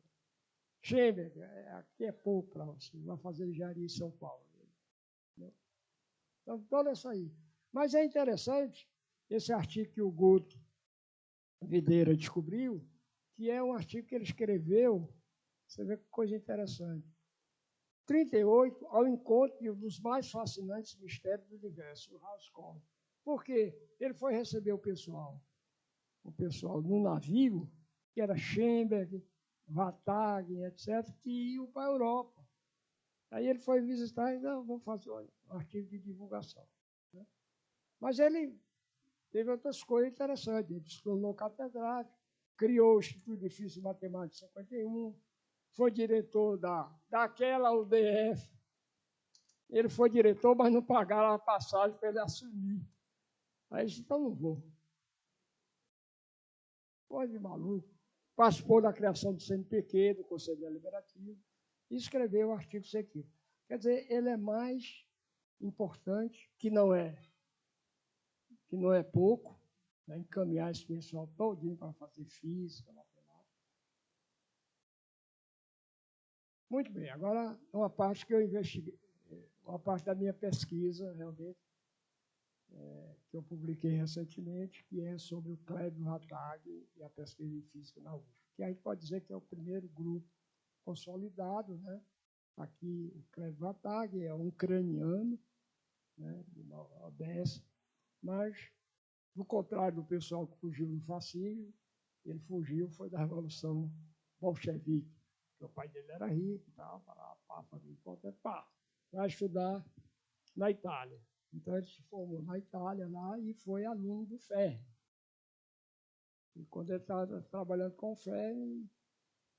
Schember, aqui é pouco para você, vai fazer engenharia em São Paulo. Então, toda essa aí. Mas é interessante esse artigo que o Guto Videira descobriu, que é um artigo que ele escreveu, você vê que coisa interessante. 38, ao encontro de um dos mais fascinantes mistérios do universo, o Roscoe. Por quê? Ele foi receber o pessoal no navio, que era Schemberg, Vatag, etc., que iam para a Europa. Aí ele foi visitar e disse, vou fazer um artigo de divulgação. Né? Mas ele teve outras coisas interessantes. Ele se tornou catedrático, criou o Instituto de Física e Matemática em 51, foi diretor daquela UDF. Ele foi diretor, mas não pagaram a passagem para ele assumir. Aí ele disse, então não vou. Coisa de maluco. Participou da criação do CNPq, do Conselho Deliberativo, e escreveu o artigo científico. Quer dizer, ele é mais importante, que não é pouco, né, encaminhar esse pessoal todinho para fazer física, Muito bem, agora uma parte que eu investiguei, uma parte da minha pesquisa, realmente, que eu publiquei recentemente, que é sobre o Clébio Hattag e a pesquisa em física na UFRGS, que a gente pode dizer que é o primeiro grupo consolidado, né? Aqui, o Clébio Hattag é um ucraniano, né, do Nordeste, mas, no contrário do pessoal que fugiu do fascismo, ele fugiu, foi da Revolução Bolchevique, porque o pai dele era rico, tal, para família importante, vai estudar na Itália. Então, ele se formou na Itália lá e foi aluno do Fermi. E quando ele estava trabalhando com o Fermi,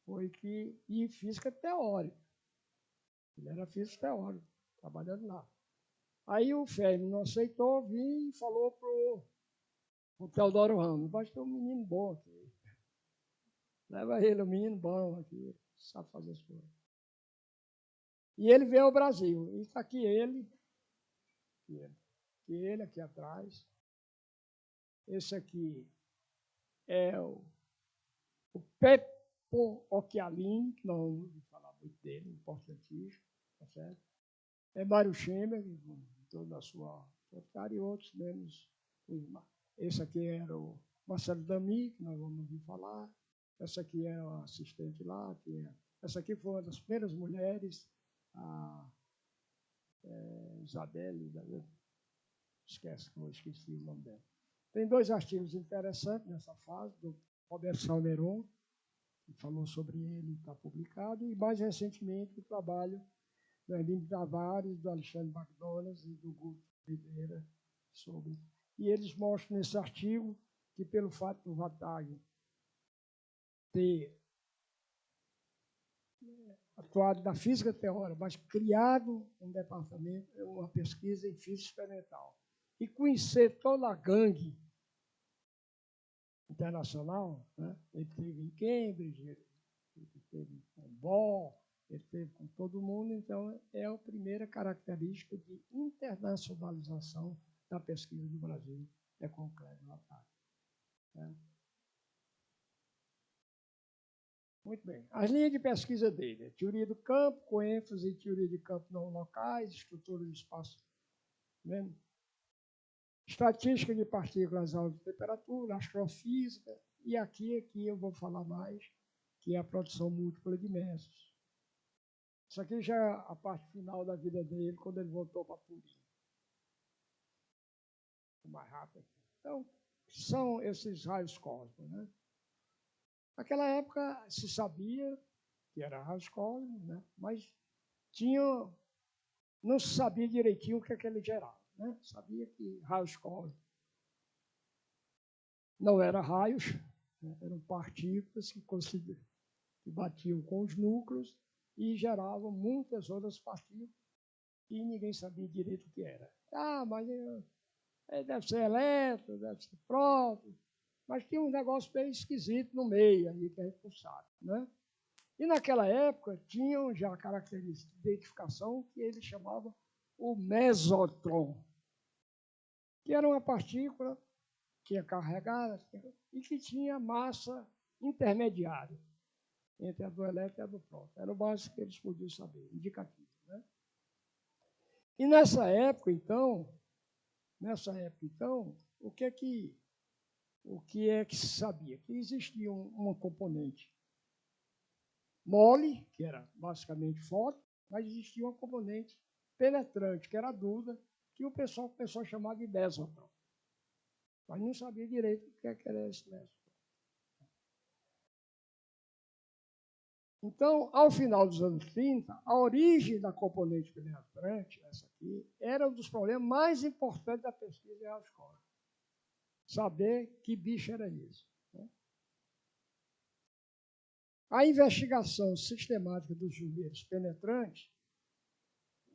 foi que... E física teórica. Ele era físico teórico, trabalhando lá. Aí o Fermi não aceitou vir e falou para o Teodoro Ramos: vai ter um menino bom aqui. Leva ele, um menino bom aqui, sabe fazer as coisas. E ele veio ao Brasil. E está aqui ele aqui atrás. Esse aqui é o Peppo Occhialin, que não vamos falar muito dele, importantíssimo, tá certo? É Mário Schemer, com toda a sua cara, e outros menos. Esse aqui era o Marcelo Damy, que nós vamos ouvir falar. Essa aqui é a assistente lá. Essa aqui foi uma das primeiras mulheres, a Isabelle, esqueci o nome dela. Tem 2 artigos interessantes nessa fase, do Roberto Salmeron, que falou sobre ele, está publicado, e mais recentemente o trabalho do Hermínio Tavares, do Alexandre McDonald e do Guto Oliveira sobre. E eles mostram nesse artigo que, pelo fato do Hattag ter atuado na física teórica, mas criado um departamento, uma pesquisa em física experimental, e conhecer toda a gangue internacional, né? Ele teve em Cambridge, ele teve com Bohr, ele teve com todo mundo, então é a primeira característica de internacionalização da pesquisa do Brasil, é com o Clébio Hattag. Né? Muito bem. As linhas de pesquisa dele: teoria do campo, com ênfase em teoria de campo não locais, estrutura de espaço, né? Estatística de partículas a alta temperatura, astrofísica, e aqui eu vou falar mais, que é a produção múltipla de mestres. Isso aqui já é a parte final da vida dele, quando ele voltou para Turim. Mais rápido. Então, são esses raios cósmicos, né? Naquela época se sabia que era raios cósmicos, né? Mas não se sabia direitinho o que ele gerava, né? Sabia que raios cósmicos não eram raios, né? Eram partículas que batiam com os núcleos e geravam muitas outras partículas e ninguém sabia direito o que era. Mas deve ser elétron, deve ser próton, mas tinha um negócio bem esquisito no meio aí que a gente não sabe, né? E naquela época tinham já características de identificação que ele chamava o mesotron, que era uma partícula que ia carregada e que tinha massa intermediária entre a do elétron e a do próton. Era o básico que eles podiam saber, indicativo, né? E nessa época, então, o que é que se sabia? Que existia uma componente mole, que era basicamente fóton, mas existia uma componente penetrante, que era a dúvida, que o pessoal começou a chamar de mesotron. Mas não sabia direito o que era esse mesotron. Então, ao final dos anos 30, a origem da componente penetrante, essa aqui, era um dos problemas mais importantes da pesquisa em raios cósmicos. Saber que bicho era esse. Né? A investigação sistemática dos chuveiros penetrantes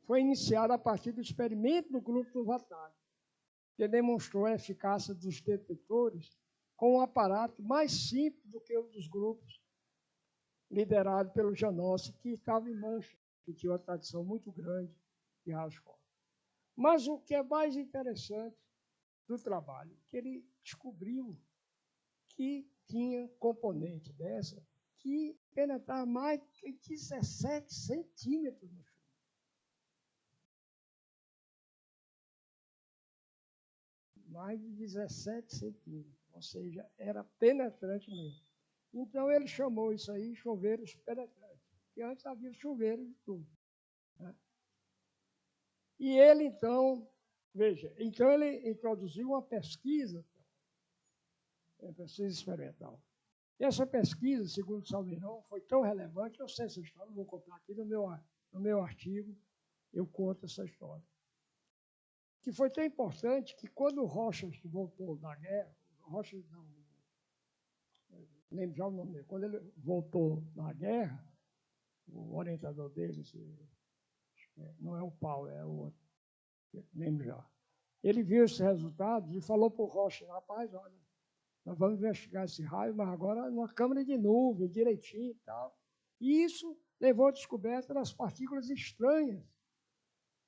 foi iniciada a partir do experimento do grupo do Hattag, que demonstrou a eficácia dos detectores com um aparato mais simples do que o dos grupos liderado pelo Janossi, que estava em Manchester, que tinha uma tradição muito grande de raios cósmicos. Mas o que é mais interessante do trabalho, que ele descobriu que tinha componente dessa que penetrava mais de 17 centímetros no chumbo. Mais de 17 centímetros, ou seja, era penetrante mesmo. Então ele chamou isso aí chuveiros penetrantes, porque antes havia chuveiros de tudo. Né? E ele então, veja, então ele introduziu uma pesquisa experimental. E essa pesquisa, segundo Salmeirão, foi tão relevante, eu sei essa história, vou contar aqui no meu artigo, eu conto essa história. Que foi tão importante que quando o Rochas voltou da guerra, Rochas não lembro já o nome dele, quando ele voltou da guerra, o orientador dele, não é o Paulo, é o outro, lembro já. Ele viu esses resultados e falou para o Rochas, rapaz, olha, nós vamos investigar esse raio, mas agora numa câmara de nuvem, direitinho e tal. E isso levou à descoberta das partículas estranhas.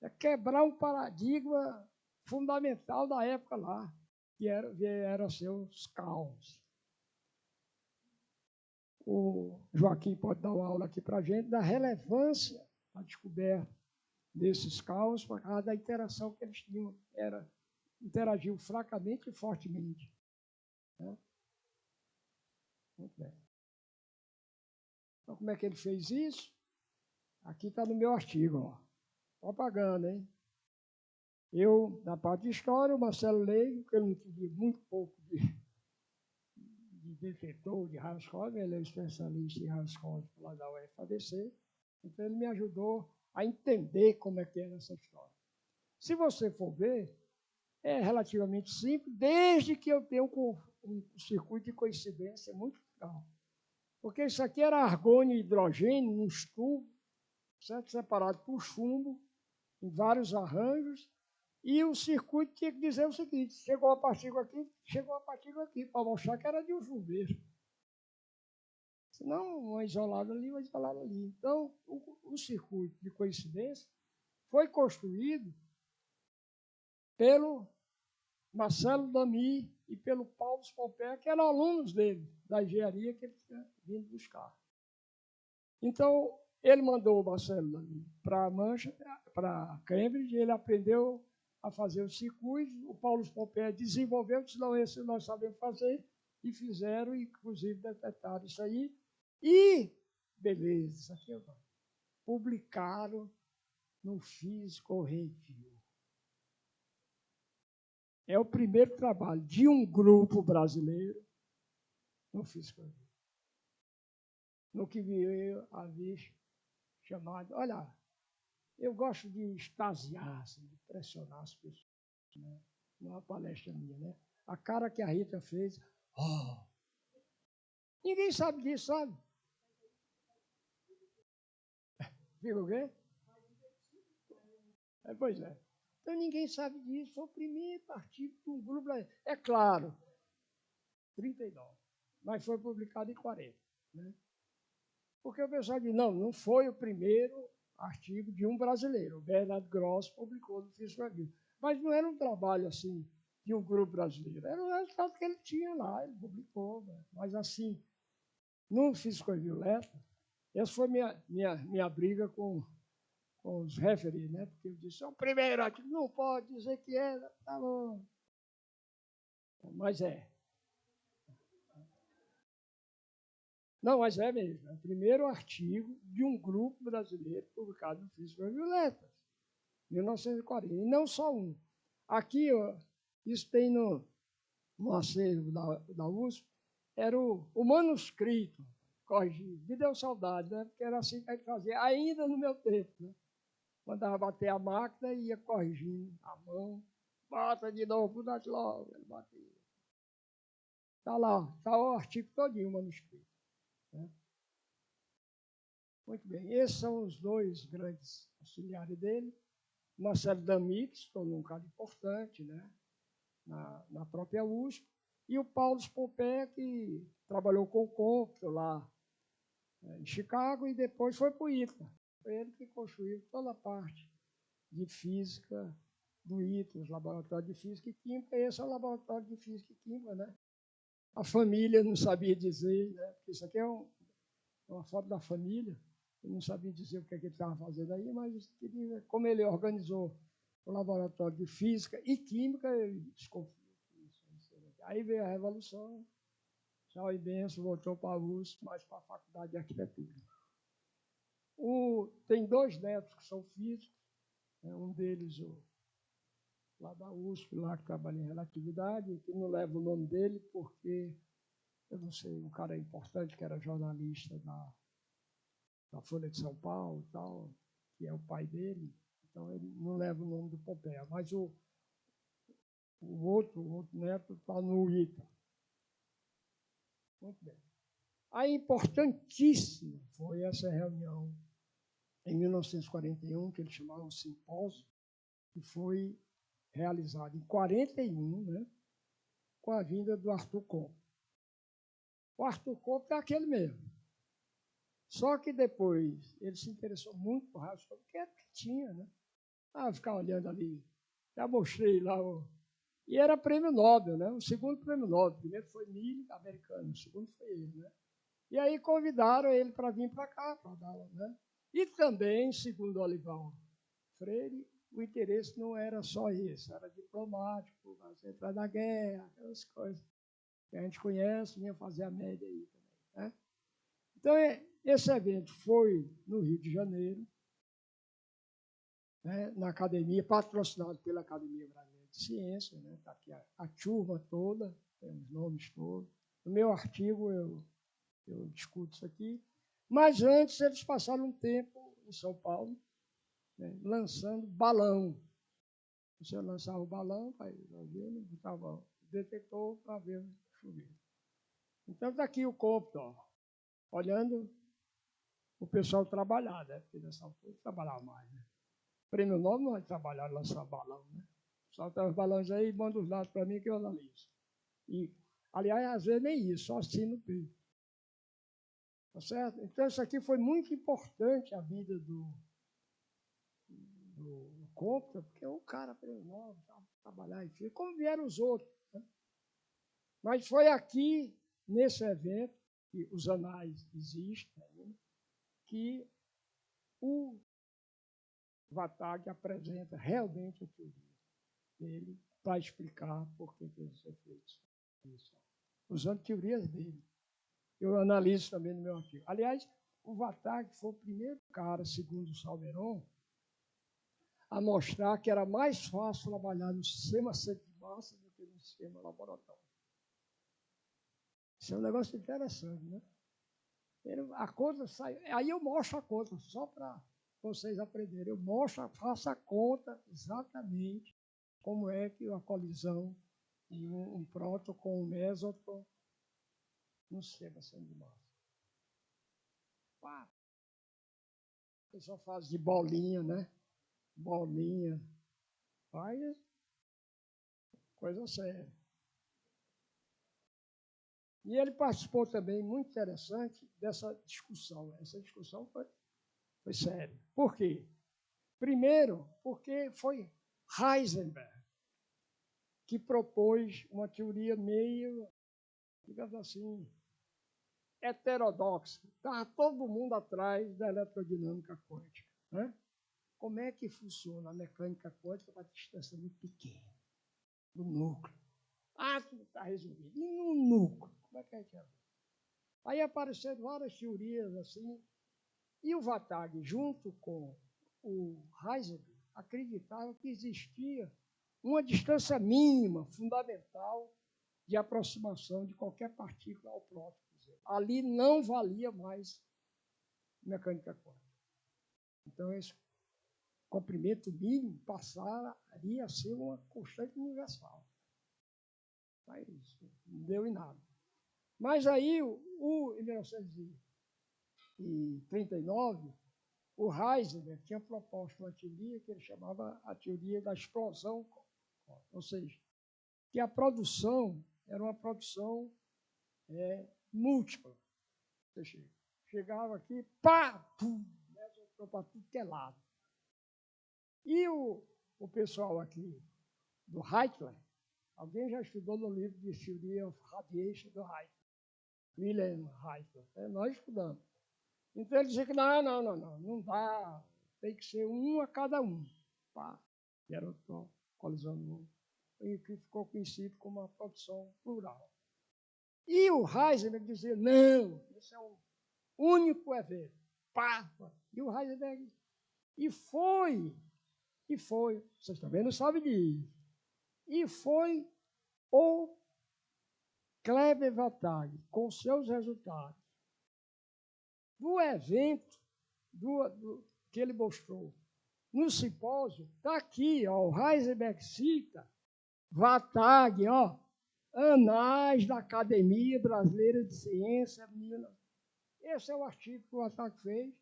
É quebrar um paradigma fundamental da época lá, que eram seus caos. O Joaquim pode dar uma aula aqui para a gente da relevância da descoberta desses caos por causa da interação que eles tinham. Interagiam fracamente e fortemente. Né? Muito bem. Então, como é que ele fez isso? Aqui está no meu artigo, ó. Propaganda, hein? Eu, na parte de história, o Marcelo Leigo, que eu não entendi muito pouco de defetor de raios cósmicos, ele é especialista em raios cósmicos lá da UFABC, então ele me ajudou a entender como é que era essa história. Se você for ver, é relativamente simples, desde que eu tenha um circuito de coincidência muito legal. Porque isso aqui era argônio e hidrogênio, nos tubos, certo? Separado por chumbo, em vários arranjos, e o circuito tinha que dizer o seguinte, chegou a partícula aqui, para mostrar que era de um chuveiro. Senão, uma isolada ali, uma isolada ali. Então, o circuito de coincidência foi construído pelo Marcelo Damy e pelo Paulo Pompeia, que eram alunos dele, da engenharia que ele tinha vindo buscar. Então, ele mandou o Marcelo Damy para Cambridge, ele aprendeu a fazer o circuito, o Paulo Pompeia desenvolveu, disse, não, esse nós sabemos fazer, e fizeram, inclusive, detectaram isso aí, e, beleza, isso aqui eu não. Publicaram no Physical Review. É o primeiro trabalho de um grupo brasileiro no Physical Review. No que veio a vir chamado, olha, eu gosto de extasiar, assim, de pressionar as pessoas, né? Numa palestra minha, né? A cara que a Rita fez, oh. Ninguém sabe disso, sabe? Fica o quê? Pois é. Então ninguém sabe disso, foi o primeiro artigo de um grupo brasileiro. É claro, 39, mas foi publicado em 40, né? Porque o pessoal diz, não foi o primeiro artigo de um brasileiro. O Bernard Gross publicou no Physical Review. Mas não era um trabalho assim de um grupo brasileiro. Era o resultado que ele tinha lá, ele publicou. Né? Mas assim, no Physical Review Letter, essa foi minha briga com os referees, né? Porque eu disse, é o primeiro artigo, não pode dizer que era, tá bom. Mas é. Não, mas é mesmo. É o primeiro artigo de um grupo brasileiro publicado no Physical Review Letters, 1940. E não só um. Aqui, ó, isso tem no acervo da USP, era o manuscrito corrigido. Me deu saudade, né? Porque era assim que a gente fazia, ainda no meu tempo. Né? Mandava bater a máquina e ia corrigindo a mão. Bata de novo, bate logo. Ele batia. Está lá, está o artigo todinho, o manuscrito. Né? Muito bem, esses são os dois grandes auxiliares dele. Marcelo Damy, que se tornou um cara importante, né? na própria USP, e o Paulo Pompeia, que trabalhou com o Compton lá em Chicago, e depois foi para o ITA. Foi ele que construiu toda a parte de física do ITA, os laboratórios de física e química. Esse é o laboratório de física e química, né? A família não sabia dizer, né? Porque isso aqui é uma foto da família. Eu não sabia dizer o que ele estava fazendo aí, mas queria, como ele organizou o laboratório de física e química, eu desconfio que isso não seria. Aí veio a Revolução, tchau e benção, voltou para a USP, mais para a Faculdade de Arquitetura. Tem 2 netos que são físicos, né? Um deles, lá da USP, lá que trabalha em relatividade, que não leva o nome dele porque, eu não sei, um cara importante que era jornalista da Folha de São Paulo e tal, que é o pai dele, então ele não leva o nome do Pompeia, mas o outro neto está no ITA. Muito bem. A importantíssima foi essa reunião em 1941, que eles chamavam simpósio, que foi realizado em 41, né, com a vinda do Arthur Kopp. O Arthur Kopp é aquele mesmo. Só que depois ele se interessou muito por raio, porque era o que tinha, né? Ficar olhando ali. Já mostrei lá. E era prêmio Nobel, né? O segundo prêmio Nobel. O primeiro foi Mille, americano. O segundo foi ele, né? E aí convidaram ele para vir para cá, para dar aula, né? E também, segundo Olival Freire, o interesse não era só esse, era diplomático, entrar na guerra, aquelas coisas que a gente conhece, vinha fazer a média aí também, né? Então, esse evento foi no Rio de Janeiro, né, na academia, patrocinado pela Academia Brasileira de Ciências, né? Está aqui a turma toda, tem os nomes todos. No meu artigo eu discuto isso aqui. Mas antes eles passaram um tempo em São Paulo, né, lançando balão. Você lançava o balão, botava o detector para ver o chuveiro. Então está aqui o corpo, ó, olhando o pessoal trabalhar, né? Porque nessa altura trabalhava mais, né? Prêmio Nobel não vai trabalhar, lançar balão, né? Só tem os balões aí e manda os dados para mim que eu analiso. E, aliás, às vezes nem isso, só assino o peito. Tá certo? Então, isso aqui foi muito importante a vida do Compton, porque o cara prêmio Nobel, trabalhar, enfim, como vieram os outros. Né? Mas foi aqui, nesse evento, que os anais existem, né, que o Vatag apresenta realmente a teoria dele para explicar por que esses efeitos isso, usando teorias dele. Eu analiso também no meu artigo. Aliás, o Vatag foi o primeiro cara, segundo o Salmeron, a mostrar que era mais fácil trabalhar no sistema centro de massa do que no sistema laboratório. Isso é um negócio interessante, né? A conta sai. Aí eu mostro a conta, só para vocês aprenderem. Eu mostro, faço a conta exatamente como é que a colisão de um próton com um mesótron no sistema centro de massa. Pá. O pessoal faz de bolinha, né? Bolinha. Faz coisa séria. E ele participou também, muito interessante, dessa discussão. Essa discussão foi séria. Por quê? Primeiro, porque foi Heisenberg que propôs uma teoria meio, digamos assim, heterodoxa. Estava todo mundo atrás da eletrodinâmica quântica. Né? Como é que funciona a mecânica quântica para distância muito pequena, no núcleo? Tudo está resolvido. E no núcleo? Como é que a gente vai? Aí apareceram várias teorias assim, e o Vatag, junto com o Heisenberg, acreditava que existia uma distância mínima, fundamental, de aproximação de qualquer partícula ao próton. Ali não valia mais mecânica quântica. Então, esse comprimento mínimo passaria a ser uma constante universal. Mas não deu em nada. Mas aí, em 1939, o Heisenberg tinha proposto uma teoria que ele chamava a teoria da explosão, ou seja, que a produção era uma produção múltipla. Você chegava aqui, pá, pum, para tudo que é lado. E o pessoal aqui do Heitler, alguém já estudou no livro de Theory of Radiation do Heitler, Wilhelm Heitler, nós estudamos. Então ele dizia que não dá, tem que ser um a cada um. Pá, e era o colisão, e que ficou conhecido como a produção plural. E o Heisenberg dizia, não, esse é o único evento. Pá, e o Heisenberg, e foi, vocês também não sabem disso, e foi o Kleber Vartag, com seus resultados, do evento que ele mostrou no simpósio, está aqui, ó, o Heisenberg cita Vartag, ó, Anais da Academia Brasileira de Ciência. Esse é o artigo que o Vartag fez,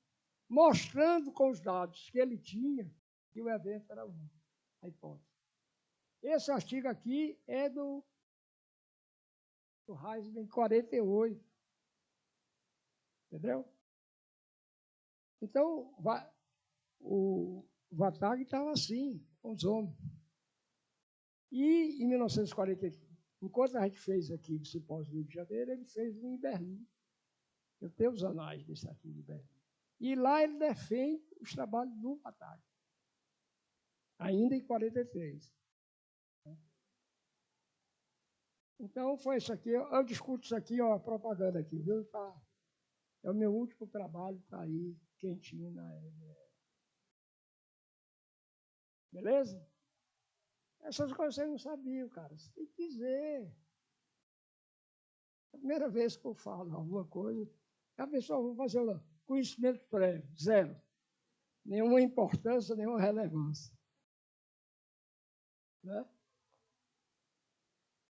mostrando com os dados que ele tinha que o evento era um, a hipótese. Esse artigo aqui é do Heisenberg em 48. Entendeu? Então, o Vartag estava assim, com os homens. E em 1945, enquanto a gente fez aqui o simpósio do Rio de Janeiro, ele fez um em Berlim. Eu tenho os anais desse artigo de Berlim. E lá ele defende os trabalhos do Vartag, ainda em 43. Então, foi isso aqui. Eu discuto isso aqui, ó, propaganda aqui, viu? Tá. É o meu último trabalho, está aí, quentinho na beleza? Essas coisas você não sabia, cara. Você tem que dizer. A primeira vez que eu falo alguma coisa, a pessoa vai fazer lá, conhecimento prévio, zero. Nenhuma importância, nenhuma relevância. Né?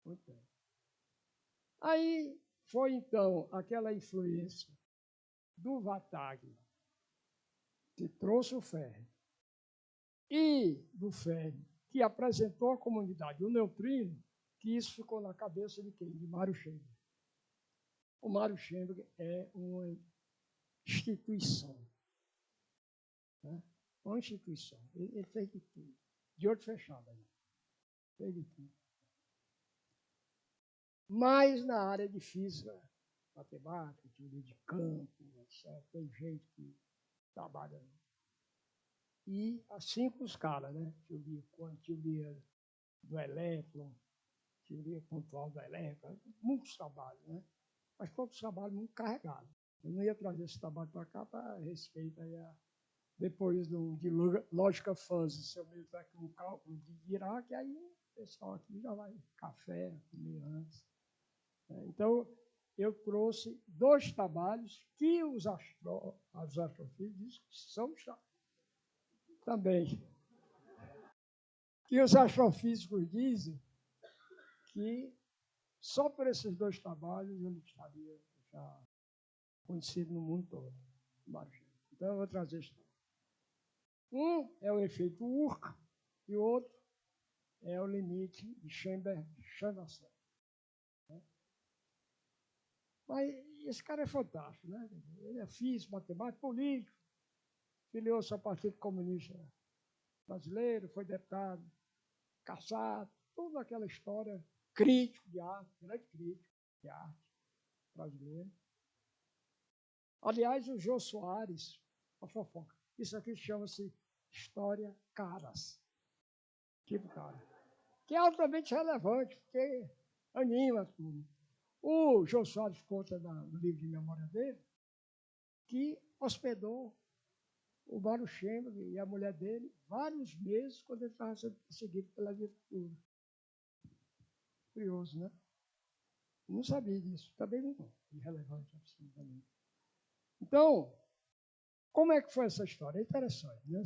Muito bem. Aí foi, então, aquela influência do Vartag, que trouxe o ferro, e do ferro, que apresentou à comunidade o neutrino, que isso ficou na cabeça de quem? De Mário Schenberg. O Mário Schenberg é uma instituição. Né? Uma instituição. Ele fez de tudo. De olho fechado. Fez de tudo. Mas na área de física, matemática, teoria de campo, etc., tem gente que trabalha. E assim com os caras, né? Teoria do elétron, teoria pontual do elétron, muitos trabalhos, né? Mas todos trabalhos muito carregados. Eu não ia trazer esse trabalho para cá para respeito aí depois de lógica fuzzy, se eu mesmo tiver aqui um cálculo de Dirac, aí o pessoal aqui já vai café, comer antes. Então, eu trouxe 2 trabalhos que os astrofísicos são também. Que os astrofísicos dizem que só por esses 2 trabalhos ele estaria já conhecido no mundo todo. Então, eu vou trazer isso. Um é o efeito Urca e o outro é o limite de Chamberlain. Mas esse cara é fantástico, né? Ele é físico, matemático, político, filiou-se ao Partido Comunista Brasileiro, foi deputado, caçado, toda aquela história, crítico de arte, grande crítico de arte brasileira. Aliás, o Jô Soares, a fofoca, isso aqui chama-se História Caras. Tipo cara. Que é altamente relevante, porque anima tudo. O Jô Soares conta no livro de memória dele que hospedou o Mário Schenberg e a mulher dele vários meses quando ele estava sendo perseguido pela ditadura. Curioso, né? Não sabia disso. Também não. Irrelevante, absolutamente. Então, como é que foi essa história? É interessante, né?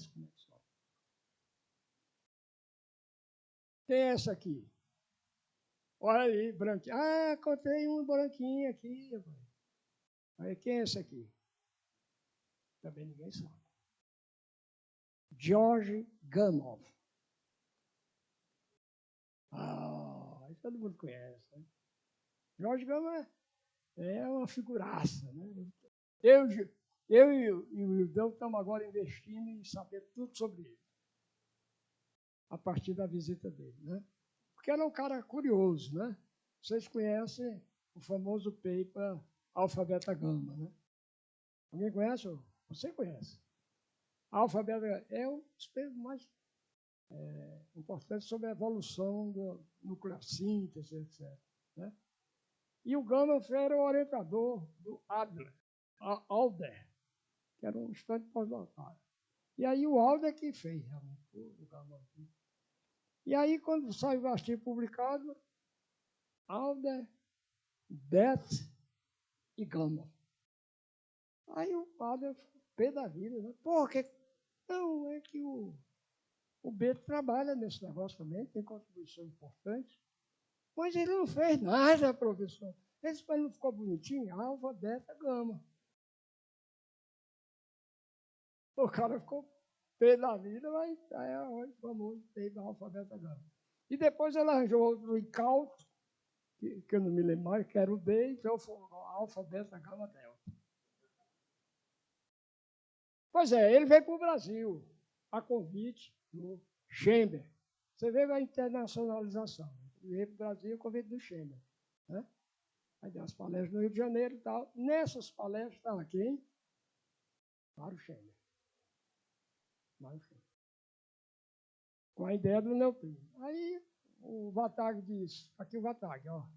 Quem é essa aqui? Olha aí, branquinho. Ah, contei um branquinho aqui. Aí, quem é esse aqui? Também ninguém sabe. George Gamow. Ah, todo mundo conhece. Né? George Gamow é uma figuraça. Né? Eu e o Wildão estamos agora investindo em saber tudo sobre ele. A partir da visita dele. Né? Porque era um cara curioso. Né? Vocês conhecem o famoso paper Alfa Beta Gama. Né? Alguém conhece? Você conhece. Alfa, beta, é o espelho mais importante sobre a evolução da nucleossíntese, etc. Né? E o gama era o orientador do Alder, que era um estudante pós-doutorado. E aí o Alder que fez realmente o gama. E aí, quando saiu o artigo publicado, Alder, Det e gama. Aí o Alder ficou pé da vida, né? Porque não, é que o Beto trabalha nesse negócio também, tem contribuição importante. Mas ele não fez nada, professor. Esse pai não ficou bonitinho? Alfa, beta, gama. O cara ficou pé da vida, mas é o famoso P da alfa, beta, gama. E depois ele arranjou outro incauto, que eu não me lembro mais, que era o D, então foi alfa, beta, gama, delta. Pois é, ele veio para o Brasil, a convite do Chamber. Você vê a internacionalização. Ele veio para o Brasil a convite do Chamber. Né? Aí deu as palestras no Rio de Janeiro e tal. Nessas palestras estava quem? Mário Chamber. Com a ideia do neutrino. Aí o Vatag diz, aqui o Vatag, ó.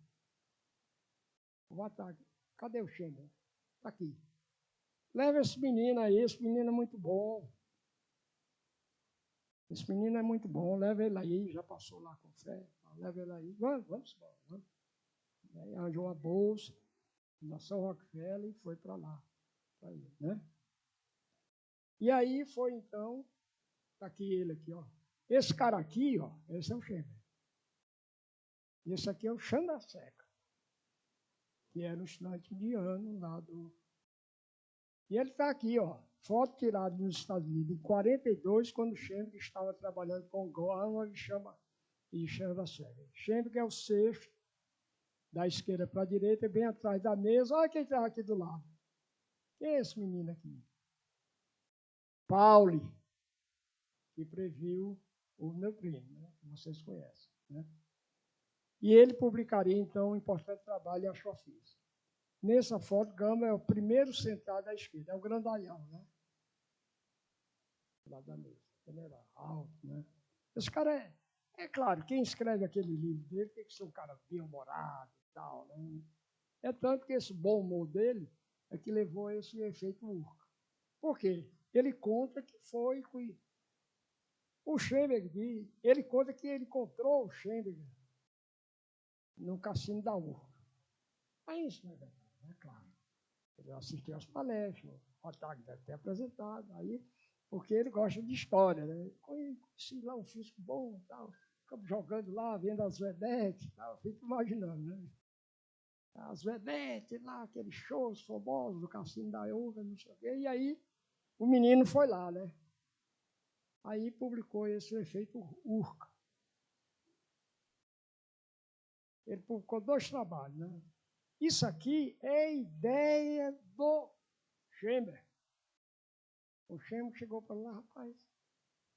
O Vatag, cadê o Chamber? Está aqui. Leva esse menino aí, esse menino é muito bom. Esse menino é muito bom, leva ele aí, já passou lá com fé, leva ele aí, vamos embora. Vamos. Aí arranjou uma bolsa, Fundação Rockefeller e foi para lá. Pra ele, né? E aí foi então, está aqui ele aqui, ó. Esse cara aqui, ó, esse é o Chamber. E esse aqui é o Chandrasekhar, que era um estudante indiano lá do... E ele está aqui, ó, foto tirada nos Estados Unidos, em 42, quando o Chamber estava trabalhando com o Gohan, ele chama de Chandrasekhar. Chamber que é o sexto, da esquerda para a direita, bem atrás da mesa. Olha quem está aqui do lado. Quem é esse menino aqui? Pauli, que previu o neutrino, né? Que vocês conhecem. Né? E ele publicaria, então, um importante trabalho em astrofísica. Nessa foto, Gama é o primeiro sentado à esquerda, é o grandalhão, né? Lá da mesa. Ele era alto, né? Esse cara é claro, quem escreve aquele livro dele tem que ser um cara bem-humorado e tal, né? É tanto que esse bom humor dele é que levou a esse efeito Urca. Por quê? Ele conta que foi o Schellenberg, ele conta que ele encontrou o Schellenberg no cassino da Urca. Aí isso não é verdade, é claro. Ele assistiu às palestras, o Otávio deve ter apresentado, aí, porque ele gosta de história, né? Conheci lá um físico bom e tal, ficamos jogando lá, vendo as vedetes e tal, fico imaginando, né? As vedetes lá, aqueles shows famosos do cassino da Urca, não sei o quê, e aí o menino foi lá, né? Aí publicou esse efeito Urca. Ele publicou 2 trabalhos, né? Isso aqui é ideia do Chamber. O Chamber chegou para lá, rapaz,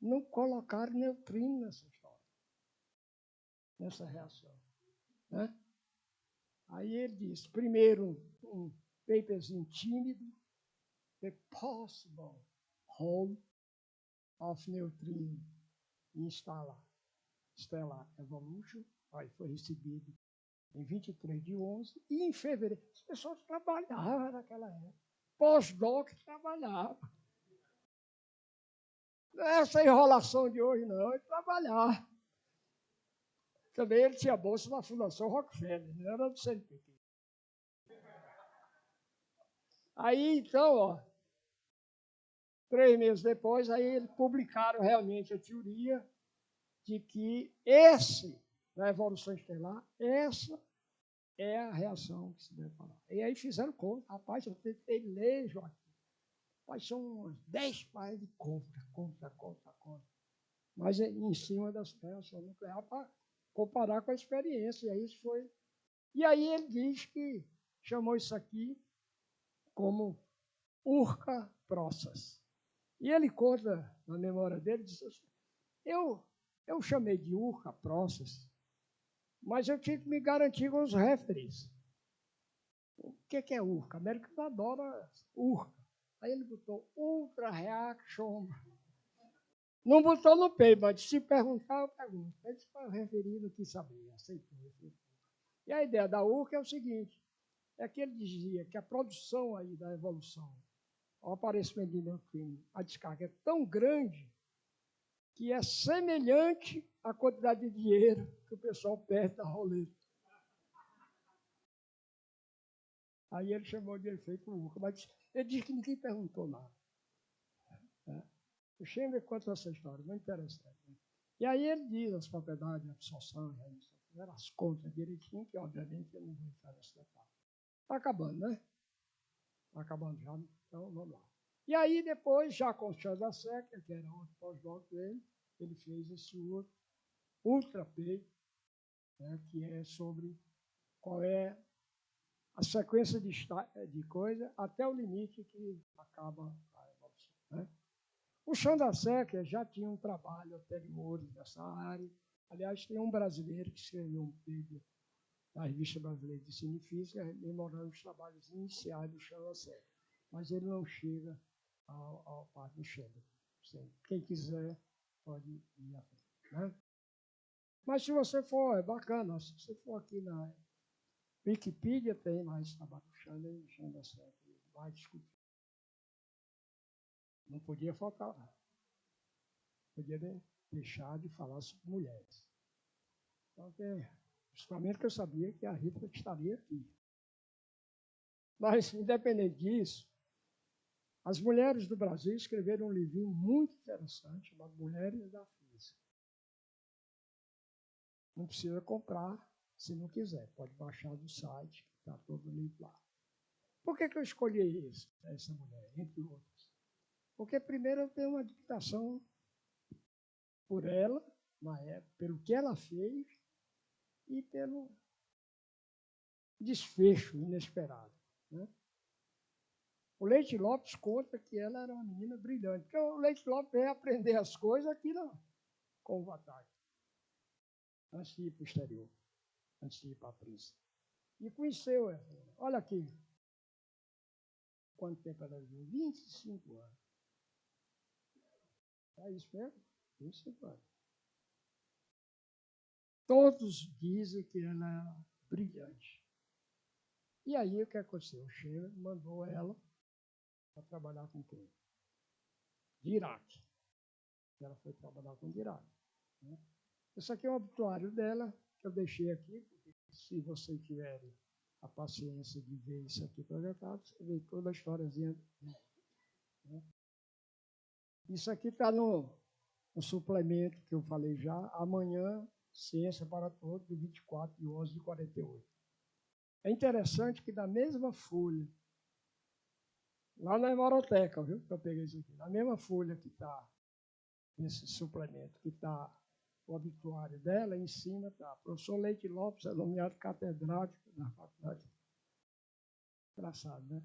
não colocaram neutrino nessa história, nessa reação. Né? Aí ele disse, primeiro, um paperzinho tímido, the possible role of neutrino in stellar evolution, aí foi recebido em 23 de 11, e em fevereiro, as pessoas trabalhavam naquela época, pós-doc trabalhava. Não é essa enrolação de hoje, não, é trabalhar. Também ele tinha bolsa na Fundação Rockefeller, não era do CNPq. Aí, então, ó, 3 meses depois, aí eles publicaram realmente a teoria de que na evolução estelar, essa é a reação que se deve falar. E aí fizeram conta. Rapaz, eu tentei ler, Joaquim. Rapaz, são umas 10 páginas de conta. Mas em cima das reações nucleares para comparar com a experiência. E aí isso foi. E aí ele diz que chamou isso aqui como Urca Process. E ele conta na memória dele, diz assim, eu chamei de Urca Process, mas eu tinha que me garantir com os referees. O que é Urca? A América adora Urca. Aí ele botou Ultra Reaction. Não botou no peito, mas se perguntar, eu pergunto. Ele disse para o referido que sabia, aceitou. E a ideia da URCA é o seguinte, é que ele dizia que a produção aí da evolução, o aparecimento de neutrino, a descarga é tão grande que é semelhante à quantidade de dinheiro que o pessoal perde na roleta. Aí ele chamou de efeito URCA, mas ele disse que ninguém perguntou nada. O Chamber conta essa história, muito interessante. Né? E aí ele diz as propriedades de absorção, as contas direitinho, que obviamente eu não vou entrar nesse detalhe. Está acabando, né? Está acabando já, então vamos lá. E aí depois, já com o Chandra Secker, que era outro pós-doc dele, ele fez esse outro Ultra P, né, que é sobre qual é a sequência de coisa até o limite que acaba a evolução. Né? O Chandra Secker já tinha um trabalho anterior nessa área. Aliás, tem um brasileiro que escreveu um paper na Revista Brasileira de Científica, memorando os trabalhos iniciais do Chandra Secker. Mas ele não chega ao parte do Chandra. Quem quiser pode ir à frente. Né? Mas se você for, é bacana, se você for aqui na Wikipedia, tem mais trabalho do Chandra e o Chandra Secker vai discutir. Não podia faltar lá. Podia deixar de falar sobre mulheres. Então, principalmente que eu sabia que a Rita estaria aqui. Mas, independente disso, as mulheres do Brasil escreveram um livrinho muito interessante chamado Mulheres da Física. Não precisa comprar se não quiser, pode baixar do site, está todo o livro lá. Por que eu escolhi essa mulher, entre outras? Porque, primeiro, eu tenho uma admiração por ela, na época, pelo que ela fez e pelo desfecho inesperado. Né? O Leite Lopes conta que ela era uma menina brilhante, porque o Leite Lopes veio aprender as coisas aqui com o Vatag, antes de ir para o exterior, antes de ir para a Princeton. E conheceu ela. Olha aqui, quanto tempo ela viveu? 25 anos. É isso mesmo? 25 anos. Todos dizem que ela era brilhante. E aí, o que aconteceu? O Scherer mandou ela para trabalhar com quem? Dirac. Ela foi trabalhar com Dirac. Né? Esse aqui é o obituário dela, que eu deixei aqui, porque se vocês tiverem a paciência de ver isso aqui projetado, você vê toda a historiazinha. Né? Isso aqui está no suplemento que eu falei já, amanhã, Ciência para Todos, de 24 de 11 de 48. É interessante que na mesma folha, lá na hemeroteca, viu, que eu peguei isso aqui, na mesma folha que está nesse suplemento, que está o obituário dela, em cima está, professor Leite Lopes é nomeado catedrático da faculdade. Engraçado, né?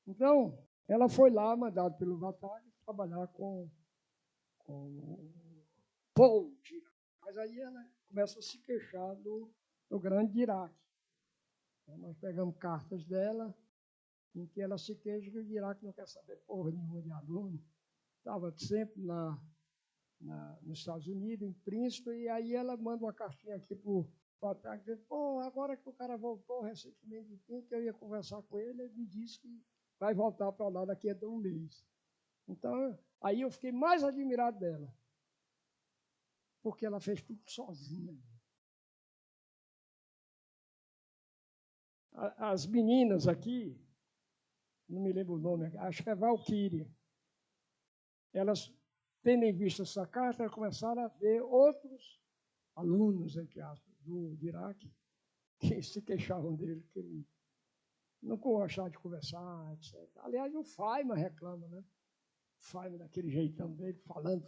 Então, ela foi lá, mandada pelo Vatag, trabalhar com Paul Dirac. Mas aí ela começa a se queixar do grande Dirac. Nós pegamos cartas dela, em que ela se queixa que o Dirac não quer saber porra nenhuma de aluno. Estava sempre nos Estados Unidos, em Princeton, e aí ela manda uma cartinha aqui para o Vatag, dizendo, pô, agora que o cara voltou recentemente de Princeton, que eu ia conversar com ele, ele me disse que vai voltar para lá daqui a 1 mês. Então, aí eu fiquei mais admirado dela, porque ela fez tudo sozinha. As meninas aqui, não me lembro o nome, acho que é Valkyria, elas, tendo em vista essa carta, começaram a ver outros alunos, entre aspas, do Dirac, que se queixavam dele, que ele não gostava de conversar, etc. Aliás, o Feynman reclama, né? O Feynman daquele jeitão dele, falando,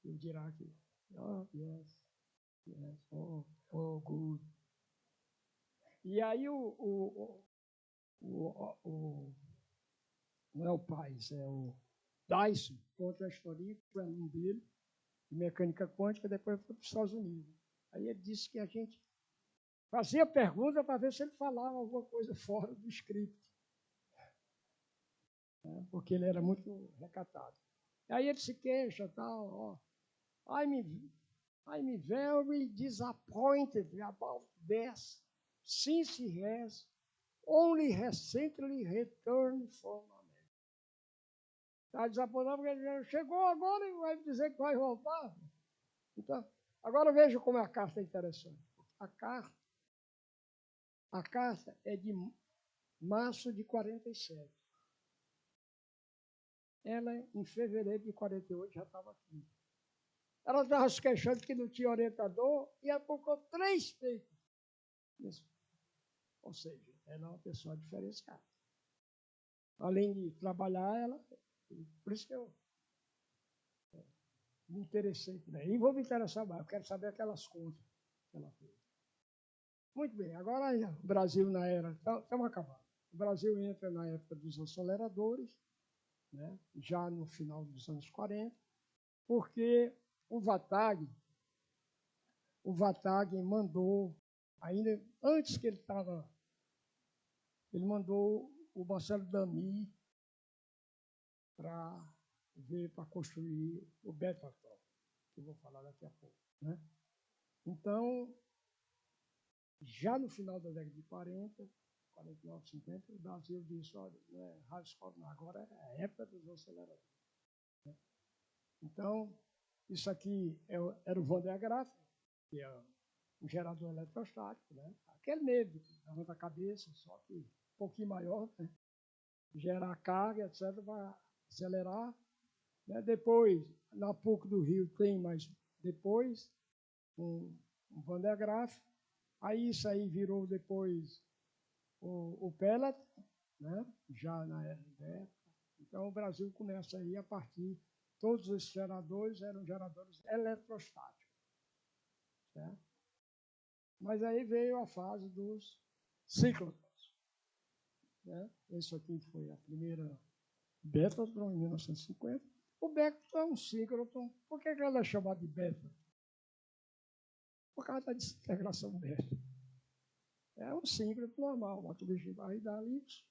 e o Dirac, oh, yes, oh, good. E aí não é o Pais, é o Dyson, conta a historinha, que foi aluno dele, de mecânica quântica, depois foi para os Estados Unidos. Aí ele disse que a gente fazia pergunta para ver se ele falava alguma coisa fora do script, né? Porque ele era muito recatado. Aí ele se queixa, tal, ó, I'm very disappointed about this, since he has only recently returned from America. Está desapontado porque ele chegou agora e vai dizer que vai voltar. Então, agora veja como a carta é interessante. A carta é de março de 47. Ela, em fevereiro de 48, já estava aqui. Ela estava se queixando que não tinha orientador e ela colocou 3 papers. Ou seja, ela é uma pessoa diferenciada. Além de trabalhar, ela... Por isso que eu me interessei por aí. E vou me interessar mais. Eu quero saber aquelas contas que ela fez. Muito bem. Agora, o Brasil na era... Estamos acabando. O Brasil entra na época dos aceleradores, né? Já no final dos anos 40, porque o Vatag mandou, ainda antes que ele mandou o Marcelo Damy para construir o Betatron, que eu vou falar daqui a pouco, né? Então, já no final da década de 40, 49, 50, o Brasil disse, olha, não é rádio escola, não, agora é a época dos aceleradores, né? Então, isso aqui era o Van der Graaf, que é um gerador eletrostático, né? Aquele mesmo, levanta a cabeça, só que um pouquinho maior, né? Gerar carga, etc., para acelerar, né? Depois, na PUC do Rio tem, mas depois, um Van der Graaf. Aí isso aí virou depois o pellet, né? Já na era dela. Então o Brasil começa aí a partir, todos esses geradores eram geradores eletrostáticos, certo? Mas aí veio a fase dos ciclotrons, né? Esse aqui foi a primeira Betatron, em 1950. O Betatron é um síncrotron. Por que ela é chamada de beta? Por causa da desintegração beta. É um síncrotron normal, bota o bichinho para dar litros,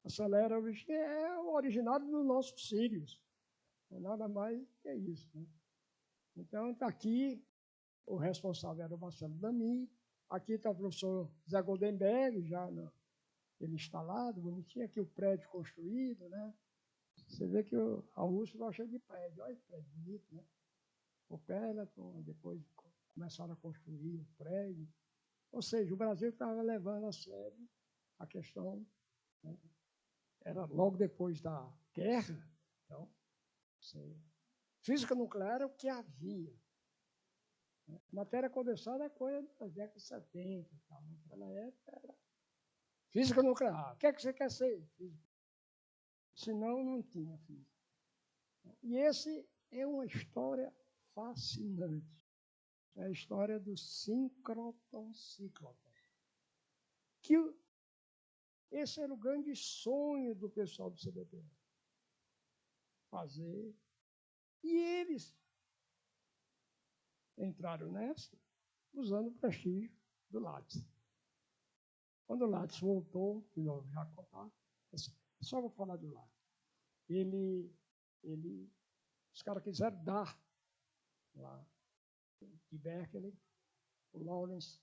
acelera o bichinho, é o originado do nosso Sirius. Não é nada mais que isso, né? Então, está aqui, o responsável era o Marcelo Damy. Aqui está o professor Zé Goldenberg, já ele instalado, bonitinho. Aqui o prédio construído, né? Você vê que a USP está cheia de prédio. Olha que prédio bonito, né? O Peloton, depois começaram a construir o prédio. Ou seja, o Brasil estava levando a sério a questão, né? Era logo depois da guerra. Então, física nuclear era o que havia. Matéria condensada é coisa das décadas de 70. Tal. Naquela época era física nuclear. O que é que você quer ser? Física. Senão, não tinha física. E esse é uma história fascinante. É a história do síncroton-cicloton. Que esse era o grande sonho do pessoal do CBPE. Fazer. E eles entraram nessa usando o prestígio do Lattes. Quando o Lattes voltou, que eu já contar, só vou falar do Lattes. Os caras quiseram dar lá de Berkeley, o Lawrence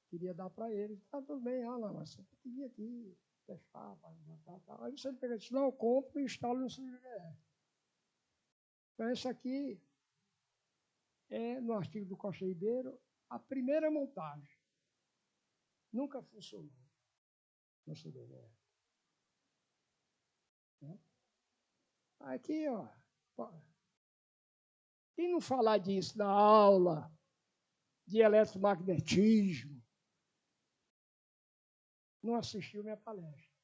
queria dar para ele. Tá tudo bem, Alan, mas você tem que vir aqui testar, tal. Aí você pega e disse, não, eu compro e instalo no CBPE. Então, isso aqui é, no artigo do Costa Ribeiro, a primeira montagem. Nunca funcionou no CBPE. Né? Aqui, ó. Quem não falar disso na aula de eletromagnetismo, não assistiu minha palestra.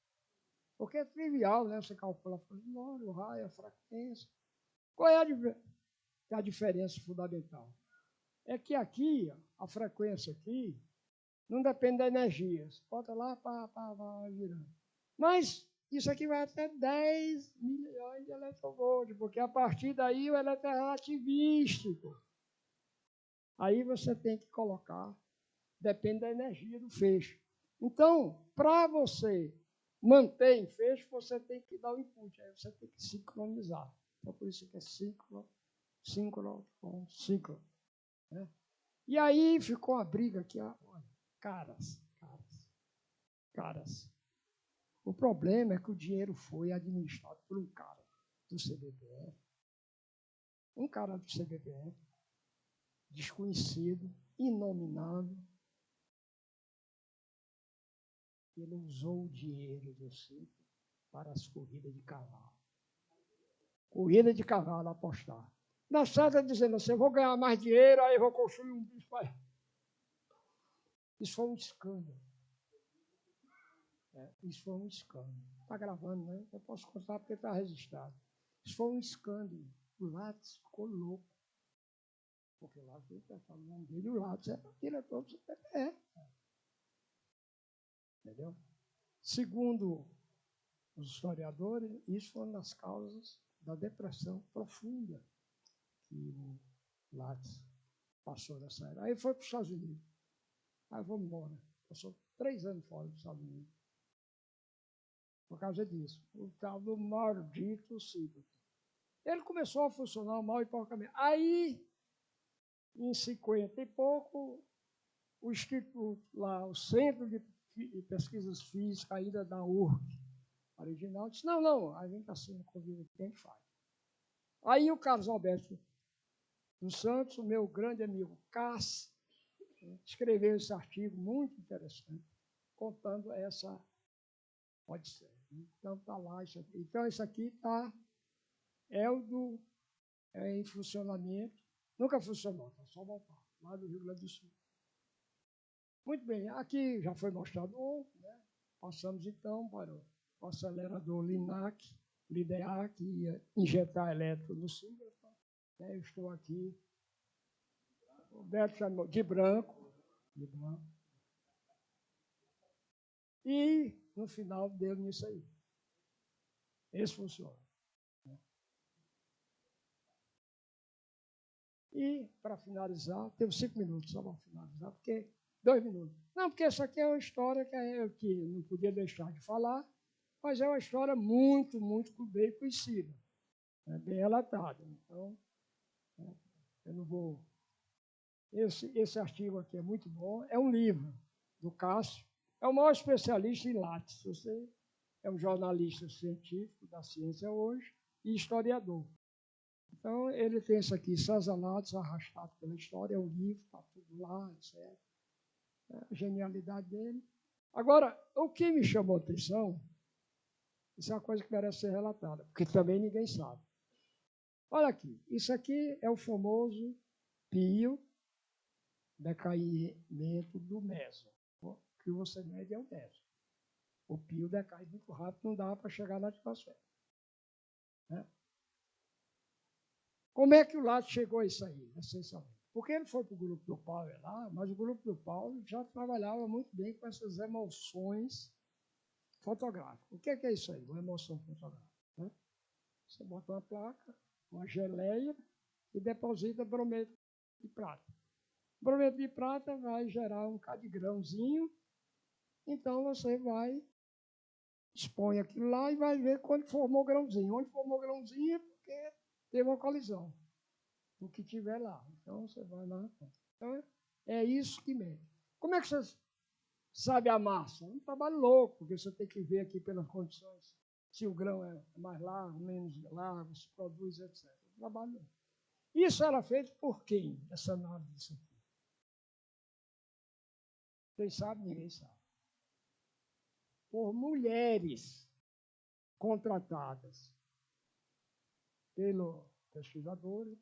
Porque é trivial, né? Você calcula a força do lório, o raio, a frequência. Qual é a diferença fundamental? É que aqui, a frequência aqui, não depende da energia. Você bota lá, vai girando. Mas isso aqui vai até 10 milhões de eletronvolts, porque a partir daí o elétron é relativístico. Aí você tem que colocar depende da energia do feixe. Então, para você manter em feixe, você tem que dar o input, aí você tem que sincronizar. Então, por isso que é síncrono, né? E aí ficou a briga aqui, olha, caras. O problema é que o dinheiro foi administrado por um cara do CBPF, desconhecido, inominável. Ele usou o dinheiro do circo para as corridas de cavalo. Corrida de cavalo, apostar. Na certa, dizendo assim, eu vou ganhar mais dinheiro, aí eu vou construir um bicho. Isso foi um escândalo. Isso foi um escândalo. Está gravando, né? Eu posso contar porque está registrado. Isso foi um escândalo. O Lattes ficou louco. Porque o Lattes, o nome dele, o Lattes era o diretor do CPPE. Entendeu? Segundo os historiadores, isso foi uma das causas da depressão profunda que o Lattes passou nessa era. Aí foi para os Estados Unidos. Aí vamos embora. Passou 3 anos fora dos Estados Unidos. Por causa disso. O tal do maldito Silvio. Ele começou a funcionar mal e porcamente. Aí, em 50 e pouco, o Instituto lá, o Centro de Pesquisas Físicas, ainda da URG, original, disse, não, a gente está sendo convidado, quem faz. Aí o Carlos Alberto dos Santos, o meu grande amigo Cássio, escreveu esse artigo muito interessante, contando essa odisseia. Então, está lá isso aqui. Então, isso aqui está em funcionamento. Nunca funcionou, está só voltar, lá do Rio Grande do Sul. Muito bem, aqui já foi mostrado o, né? Passamos então para o acelerador LINAC, LIDEAC, que ia injetar elétron no sígrafo. Eu estou aqui, o Beto chamou de branco. E no final deu nisso aí. Esse funciona. E, para finalizar, temos 5 minutos só para finalizar, porque 2 minutos. Não, porque essa aqui é uma história que não podia deixar de falar, mas é uma história muito bem conhecida, bem relatada. Então, eu não vou... Esse artigo aqui é muito bom, é um livro do Cássio, é o maior especialista em Lattes. Você é um jornalista científico da ciência hoje e historiador. Então, ele tem isso aqui, César Lattes, arrastado pela história, é um livro, está tudo lá, etc. A genialidade dele. Agora, o que me chamou a atenção, isso é uma coisa que merece ser relatada, porque também ninguém sabe. Olha aqui, isso aqui é o famoso pio, decaimento do meso. O que você mede é o meso. O pio decai muito rápido, não dá para chegar na atmosfera. Né? Como é que o Lattes chegou a isso aí, essencialmente? Porque ele foi para o grupo do Paulo lá, mas o grupo do Paulo já trabalhava muito bem com essas emulsões fotográficas. O que é isso aí, uma emulsão fotográfica? Né? Você bota uma placa, uma geleia e deposita brometo de prata. O brometo de prata vai gerar um bocado de grãozinho, então você vai, expõe aquilo lá e vai ver quando formou grãozinho. Onde formou grãozinho é porque teve uma colisão. O que tiver lá. Então, você vai lá. Então, é isso que mede. Como é que você sabe a massa? É um trabalho louco, porque você tem que ver aqui pelas condições, se o grão é mais largo, menos largo, se produz, etc. É um trabalho louco. Isso era feito por quem, essa análise disso aqui? Quem sabe? Ninguém sabe. Por mulheres contratadas pelo pesquisador.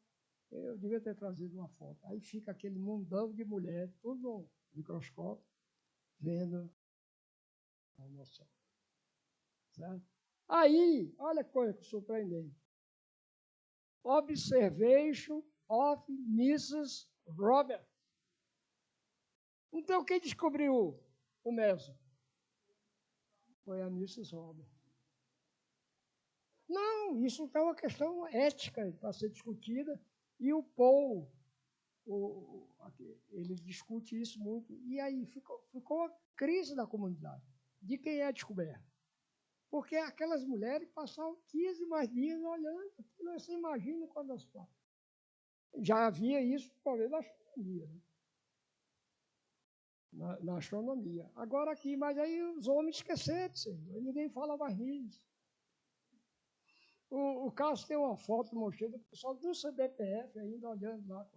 Eu devia ter trazido uma foto. Aí fica aquele mundão de mulher, tudo no microscópio, vendo a emoção. Certo? Aí, olha que coisa surpreendente. Observation of Mrs. Robert. Então, quem descobriu o meso? Foi a Mrs. Robert. Não, isso é uma questão ética para ser discutida. E o Paul ele discute isso muito. E aí ficou a crise da comunidade, de quem é descoberto. Porque aquelas mulheres passavam 15 mais dias olhando, você imagina quando as placas. Já havia isso, talvez, na astronomia, né? Na astronomia. Agora aqui, mas aí os homens esqueceram disso, ninguém fala mais nisso. O Cássio tem uma foto mostrando o pessoal do CBPF ainda olhando lá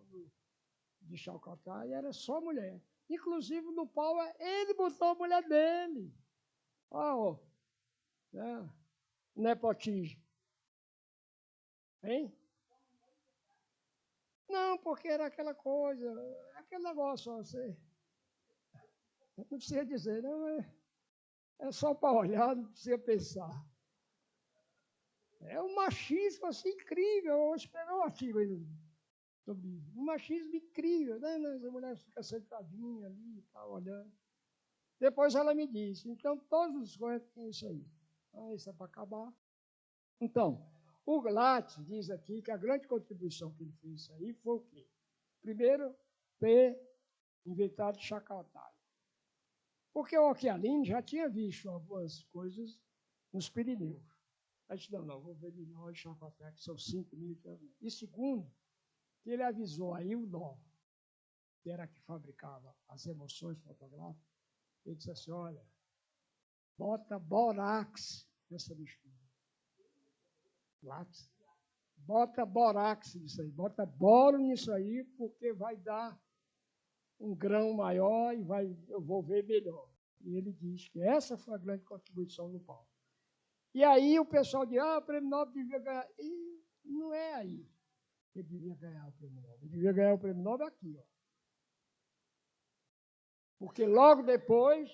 de Chacotá, e era só mulher. Inclusive no pau, ele botou a mulher dele. Ó, né? Nepotismo. Hein? Não, porque era aquela coisa, aquele negócio, você não precisa dizer, não, é só para olhar, não precisa pensar. É um machismo assim incrível. Eu escrevi um artigo aí sobre isso. Um machismo incrível, né? A mulher fica sentadinha ali, tá olhando. Depois ela me disse, então todos os coisas têm isso aí. Ah, isso é para acabar. Então, o Glatz diz aqui que a grande contribuição que ele fez isso aí foi o quê? Primeiro, ter inventado Chacaltaya. Porque o Occhialini já tinha visto algumas coisas nos Pirineus. A gente não, vou ver de nós, Chacaltaya, que são 5.000 quilômetros. E segundo, que ele avisou a Hildon, que era a que fabricava as emoções fotográficas, ele disse assim, olha, bota borax nessa mistura. Lápis. Bota borax nisso aí, bota boro nisso aí, porque vai dar um grão maior e eu vou ver melhor. E ele diz que essa foi a grande contribuição do Paulo. E aí o pessoal diz, o Prêmio Nobel devia ganhar. E não é aí que ele devia ganhar o Prêmio Nobel. Ele devia ganhar o Prêmio Nobel aqui, ó. Porque logo depois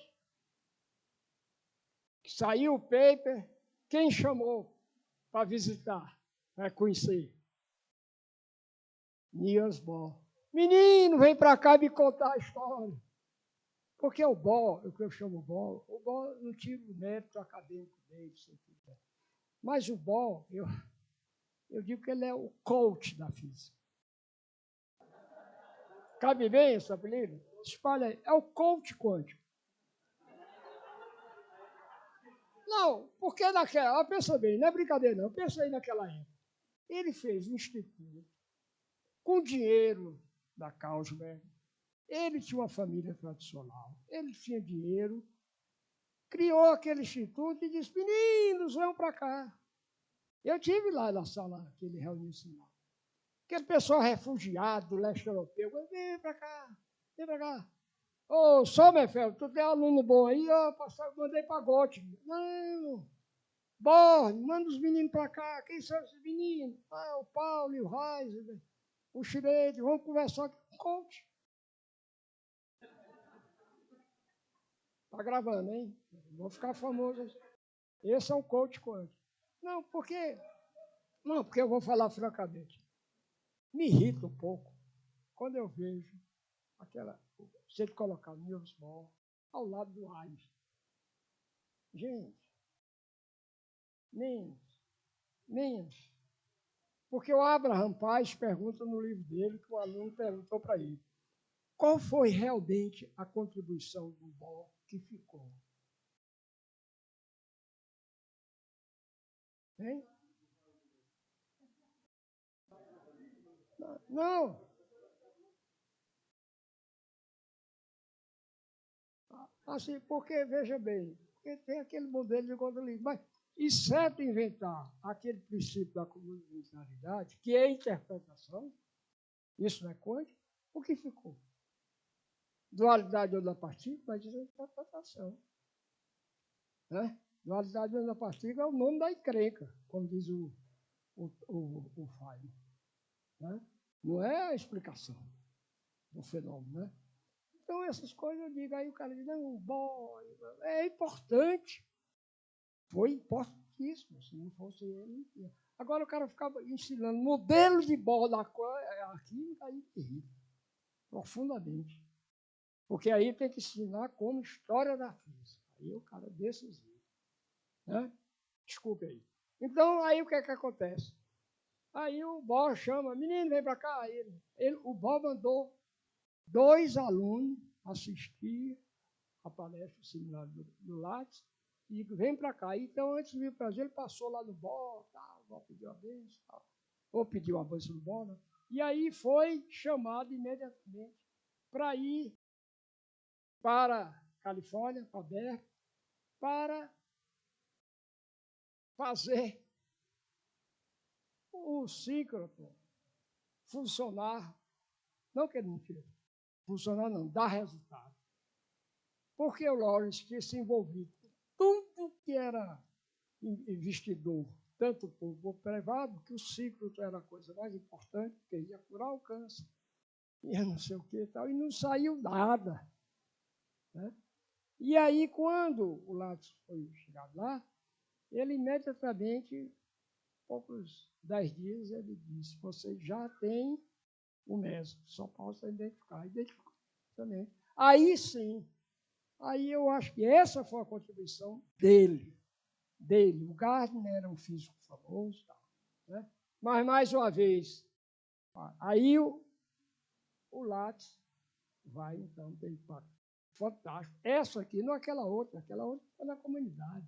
que saiu o paper, quem chamou para visitar, para conhecer? Niels Bohr. Menino, vem para cá me contar a história. Porque o Bohr, o que eu chamo Bohr, o Bohr não tira o mérito acadêmico dele, mas o Bohr, eu digo que ele é o coach da física. Cabe bem esse apelido? Espalha aí. É o coach quântico. Não, porque naquela, pensa bem, não é brincadeira não, pensa aí naquela época. Ele fez um instituto com dinheiro da Carlsberg. Ele tinha uma família tradicional, ele tinha dinheiro, criou aquele instituto e disse, meninos, vão para cá. Eu estive lá na sala que ele reuniu-se lá. Aquele pessoal refugiado do leste europeu, vem para cá, vem para cá. Ô, Sommerfeld, tu tem aluno bom aí? Eu mandei para Göttingen. Não, Born, manda os meninos para cá. Quem são esses meninos? O Paulo e o Reis, o Schroeder, vamos conversar com o coach. Está gravando, hein? Vou ficar famoso. Esse é um coach quântico. Não, porque eu vou falar francamente. Me irrita um pouco quando eu vejo se ele colocar o Niels Bohr ao lado do Einstein. Gente, menos. Porque o Abraham Paz pergunta no livro dele, que o aluno perguntou para ele, qual foi realmente a contribuição do Bohr que ficou? Hein? Não. Assim, porque, veja bem, porque tem aquele modelo de controle, mas exceto inventar aquele princípio da complementaridade, que é a interpretação, isso não é quântico, o que ficou? Dualidade ou da partícula, mas isso é interpretação. Né? Dualidade ou da partícula é o nome da encrenca, como diz o Feynman. Né? Não é a explicação do fenômeno. Né? Então, essas coisas eu digo, aí o cara diz, não, Bohr é importante. Foi importantíssimo, se não fosse ele. Agora o cara ficava ensinando modelos de Bohr da química, aí terrível, profundamente. Porque aí tem que ensinar como história da física. Aí o cara desses. Né? Desculpe aí. Então, aí o que é que acontece? Aí o Bó chama, menino, vem para cá. O Bó mandou 2 alunos assistir a palestra, o seminário do Lattes, e vem para cá. Então, antes de vir para ele passou lá no Bó, o Bó pediu a bênção, ou pediu a bênção do Bó, né? E aí foi chamado imediatamente para ir para a Califórnia, para Berkeley, para fazer o síncroton funcionar, não que ele não fez, funcionar não, dar resultado. Porque o Lawrence tinha se envolvido com tudo que era investidor, tanto público como privado, que o síncroton era a coisa mais importante, porque ia curar o câncer, ia não sei o que e tal, e não saiu nada. Né? E aí, quando o Lattes foi chegado lá, ele imediatamente, poucos 10 dias, ele disse, você já tem o método, só posso identificar também. Aí sim, aí eu acho que essa foi a contribuição dele. O Gardner era um físico famoso, né? Mas, mais uma vez, aí o Lattes vai, então, ter impacto fantástico. Essa aqui, não aquela outra foi na comunidade.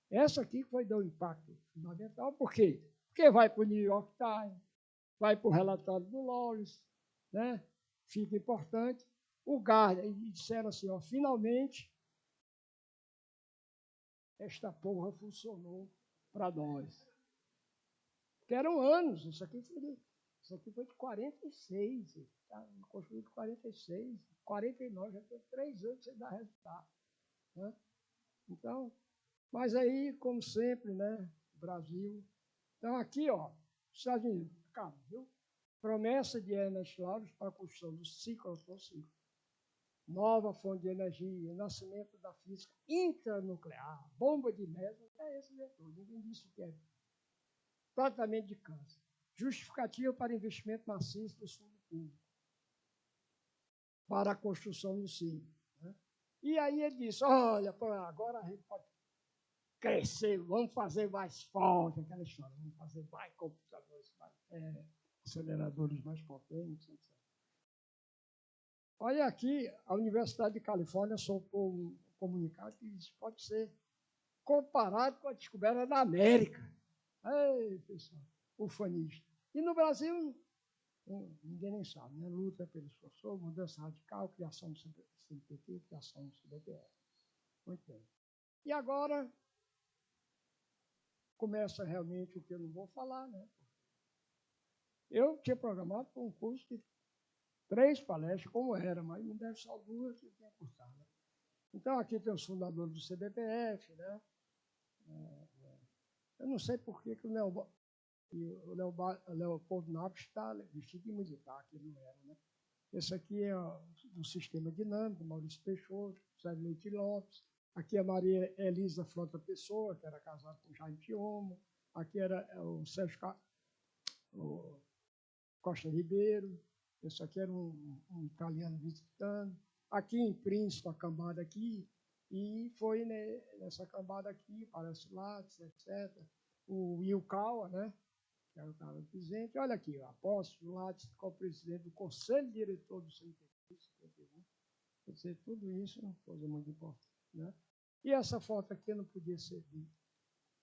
Essa aqui foi dar um impacto fundamental. Por quê? Porque vai para o New York Times, vai para o relatório do Lawrence, né? Fica importante. O Gardner, e disseram assim, ó, finalmente, esta porra funcionou para nós. Que eram anos, isso aqui foi de 46, tá? Construído em 46, 49, já tem 3 anos sem dar resultado. Né? Então, mas aí, como sempre, né, Brasil. Então, aqui, ó, Estados Unidos, calma, viu? Promessa de Ernest Lawrence para a construção do síncroton 5. Nova fonte de energia, nascimento da física intranuclear, bomba de Mesmer, é esse vetor, ninguém disse o que é. Tratamento de câncer. Justificativa para investimento maciço do fundo público para a construção do CIM. Né? E aí ele disse, olha, agora a gente pode crescer, vamos fazer mais forte, aquela história, vamos fazer mais computadores, mais aceleradores mais potentes, etc. Olha aqui, a Universidade de Califórnia soltou um comunicado que diz, pode ser comparado com a descoberta da América. Ei, pessoal, ufanista. E no Brasil, ninguém nem sabe, né? Luta pelos professores, mudança radical, criação do CNPq, criação do CBPF. Muito bem. E agora, começa realmente o que eu não vou falar, né? Eu tinha programado para um curso de 3 palestras, como era, mas me deram só 2 que eu tinha cursado. Né? Então, aqui tem os fundadores do CBPF, né? Eu não sei por que o Leopoldo Naves está vestido de militar, que ele não era, né? Esse aqui é do Sistema Dinâmico, Maurício Peixoto, Sérgio Leite Lopes. Aqui é a Maria Elisa Frota Pessoa, que era casada com Jaime Tiomo. Aqui era o Sérgio Costa Ribeiro. Esse aqui era um italiano visitando. Aqui em Príncipe, a cambada aqui. E foi nessa cambada aqui, parece Lattes, etc. O Will Kawa, né? Que era o cara do presidente. Olha aqui, apóstolo Lattes ficou presidente do Conselho Diretor do CNPq, 51. Quer dizer, tudo isso é uma coisa muito importante. Né? E essa foto aqui eu não podia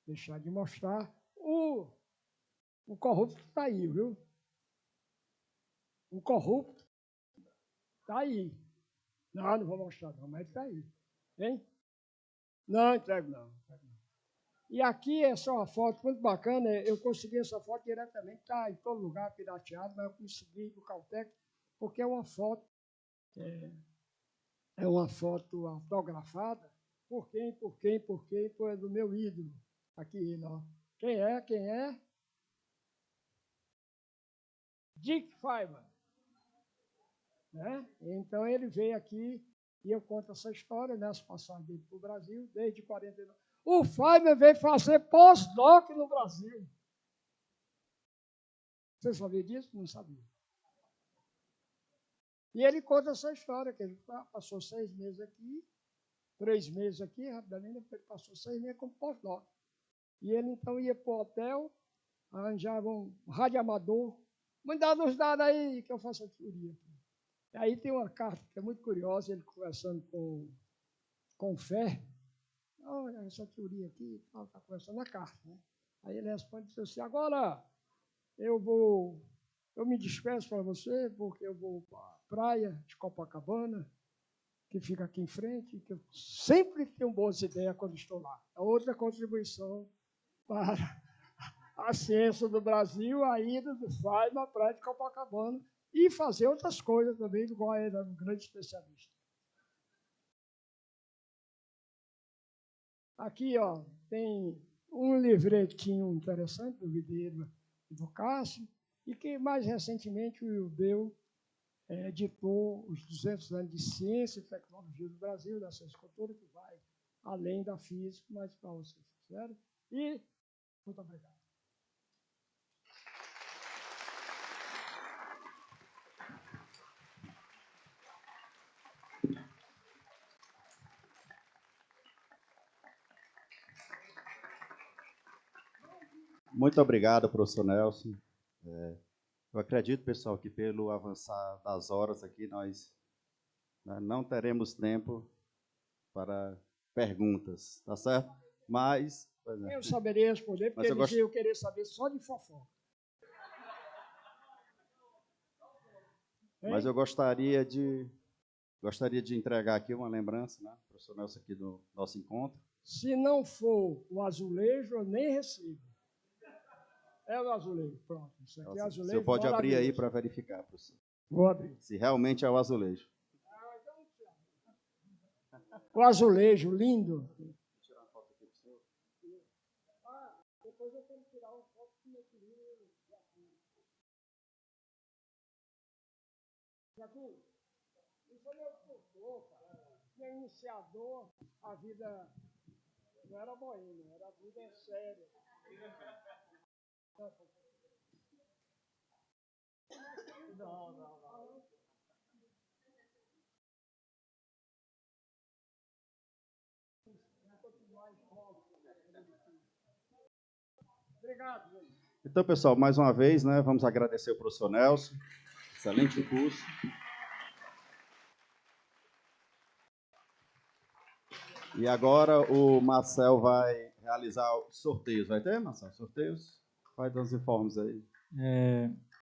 deixar de mostrar. O corrupto está aí, viu? O corrupto está aí. Não vou mostrar não, mas está aí. Hein? Não, entrego não. E aqui é só uma foto muito bacana, eu consegui essa foto diretamente, está em todo lugar pirateado, mas eu consegui do Caltech, porque é uma foto, é uma foto autografada, por quem? Por do meu ídolo. Aqui ele, ó. Quem é? Dick Feynman. Né? Então ele veio aqui e eu conto essa história, né, as passagens dele para o Brasil, desde 49. O Feynman veio fazer pós-doc no Brasil. Você sabia disso? Não sabia. E ele conta essa história, que ele passou 6 meses aqui, 3 meses aqui, rapidamente, ele passou 6 meses como pós-doc. E ele, então, ia para o hotel, arranjava um rádio amador, me dá os dados aí que eu faço a teoria. Aí tem uma carta que é muito curiosa, ele conversando com o Fé, olha essa teoria aqui, está conversando na carta, né? Aí ele responde e diz assim, agora eu me despeço para você, porque eu vou para a praia de Copacabana, que fica aqui em frente, que eu sempre tenho boas ideias quando estou lá. É outra contribuição para a ciência do Brasil, a ida do FAI na praia de Copacabana e fazer outras coisas também, igual ele era um grande especialista. Aqui, ó, tem um livretinho interessante do Videira e do Cássio, e que mais recentemente o Ildeu editou os 200 anos de ciência e tecnologia do Brasil, da ciência e cultura, que vai além da física, mas para vocês, certo? E muito obrigado. Muito obrigado, professor Nelson. Eu acredito, pessoal, que pelo avançar das horas aqui, nós não teremos tempo para perguntas, tá certo? Mas... Eu saberia responder, porque eles iam querer saber só de fofoca. Mas eu gostaria de entregar aqui uma lembrança, né, professor Nelson, aqui do nosso encontro. Se não for o azulejo, eu nem recebo. É o azulejo, pronto. Isso aqui é azulejo. O senhor pode abrir aí para verificar, professor. Vou abrir. Se realmente é o azulejo. O azulejo, lindo. Vou tirar uma foto aqui para o senhor. Depois eu tenho que tirar uma foto com o meu querido Joaquim, isso é meu tutor, cara. Meu iniciador, a vida não era boêmia, era a vida séria. Não. Obrigado, gente. Então, pessoal, mais uma vez, né, vamos agradecer ao professor Nelson. Excelente curso. E agora o Marcel vai realizar os sorteios. Vai ter, Marcel, sorteios? Vai dar os informes aí.